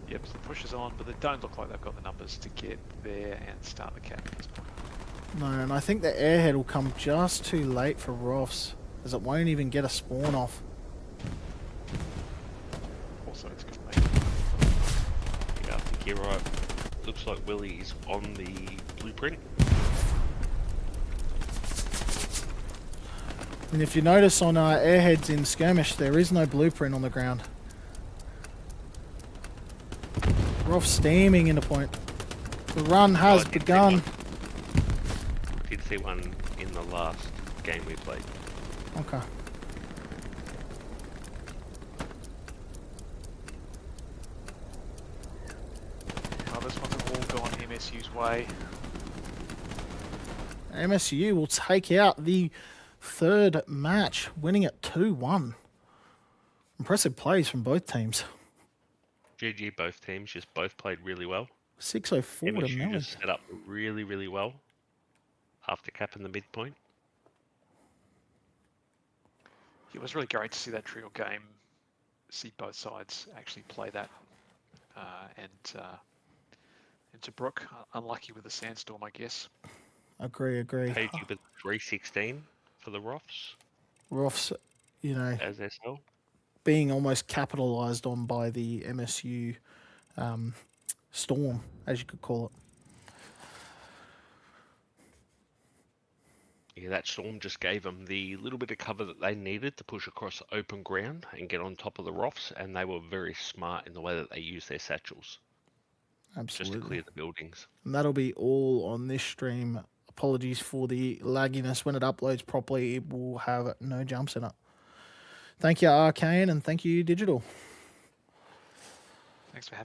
Yep, so the push is on, but they don't look like they've got the numbers to get there and start the cap at this point. No, and I think the airhead will come just too late for ROFS, as it won't even get a spawn off. Also, it's going to make Yeah, I think you're right. Looks like Willie is on the blueprint. And if you notice on airheads in skirmish, there is no blueprint on the ground. ROFS steaming into point. The run has begun. I did see one in the last game we played. Okay. this one's all gone MSU's way. MSU will take out the third match, winning it 2-1. Impressive plays from both teams. GG both teams, just both played really well. 604 to MSU Melon. just set up really, really well after capping the midpoint. It was really great to see that trio game, see both sides actually play that. And to Brook, unlucky with the Sandstorm, I guess. Agree. Paid you with 316 for the ROFS ROFS, you know, as SL. being almost capitalised on by the MSU Storm, as you could call it. Yeah, that storm just gave them the little bit of cover that they needed to push across open ground and get on top of the ROFS, and they were very smart in the way that they used their satchels just to Absolutely. clear the buildings. And that'll be all on this stream. Apologies for the lagginess. When it uploads properly, it will have no jumps in it. Thank you, Arcane, and thank you, Digital. Thanks for having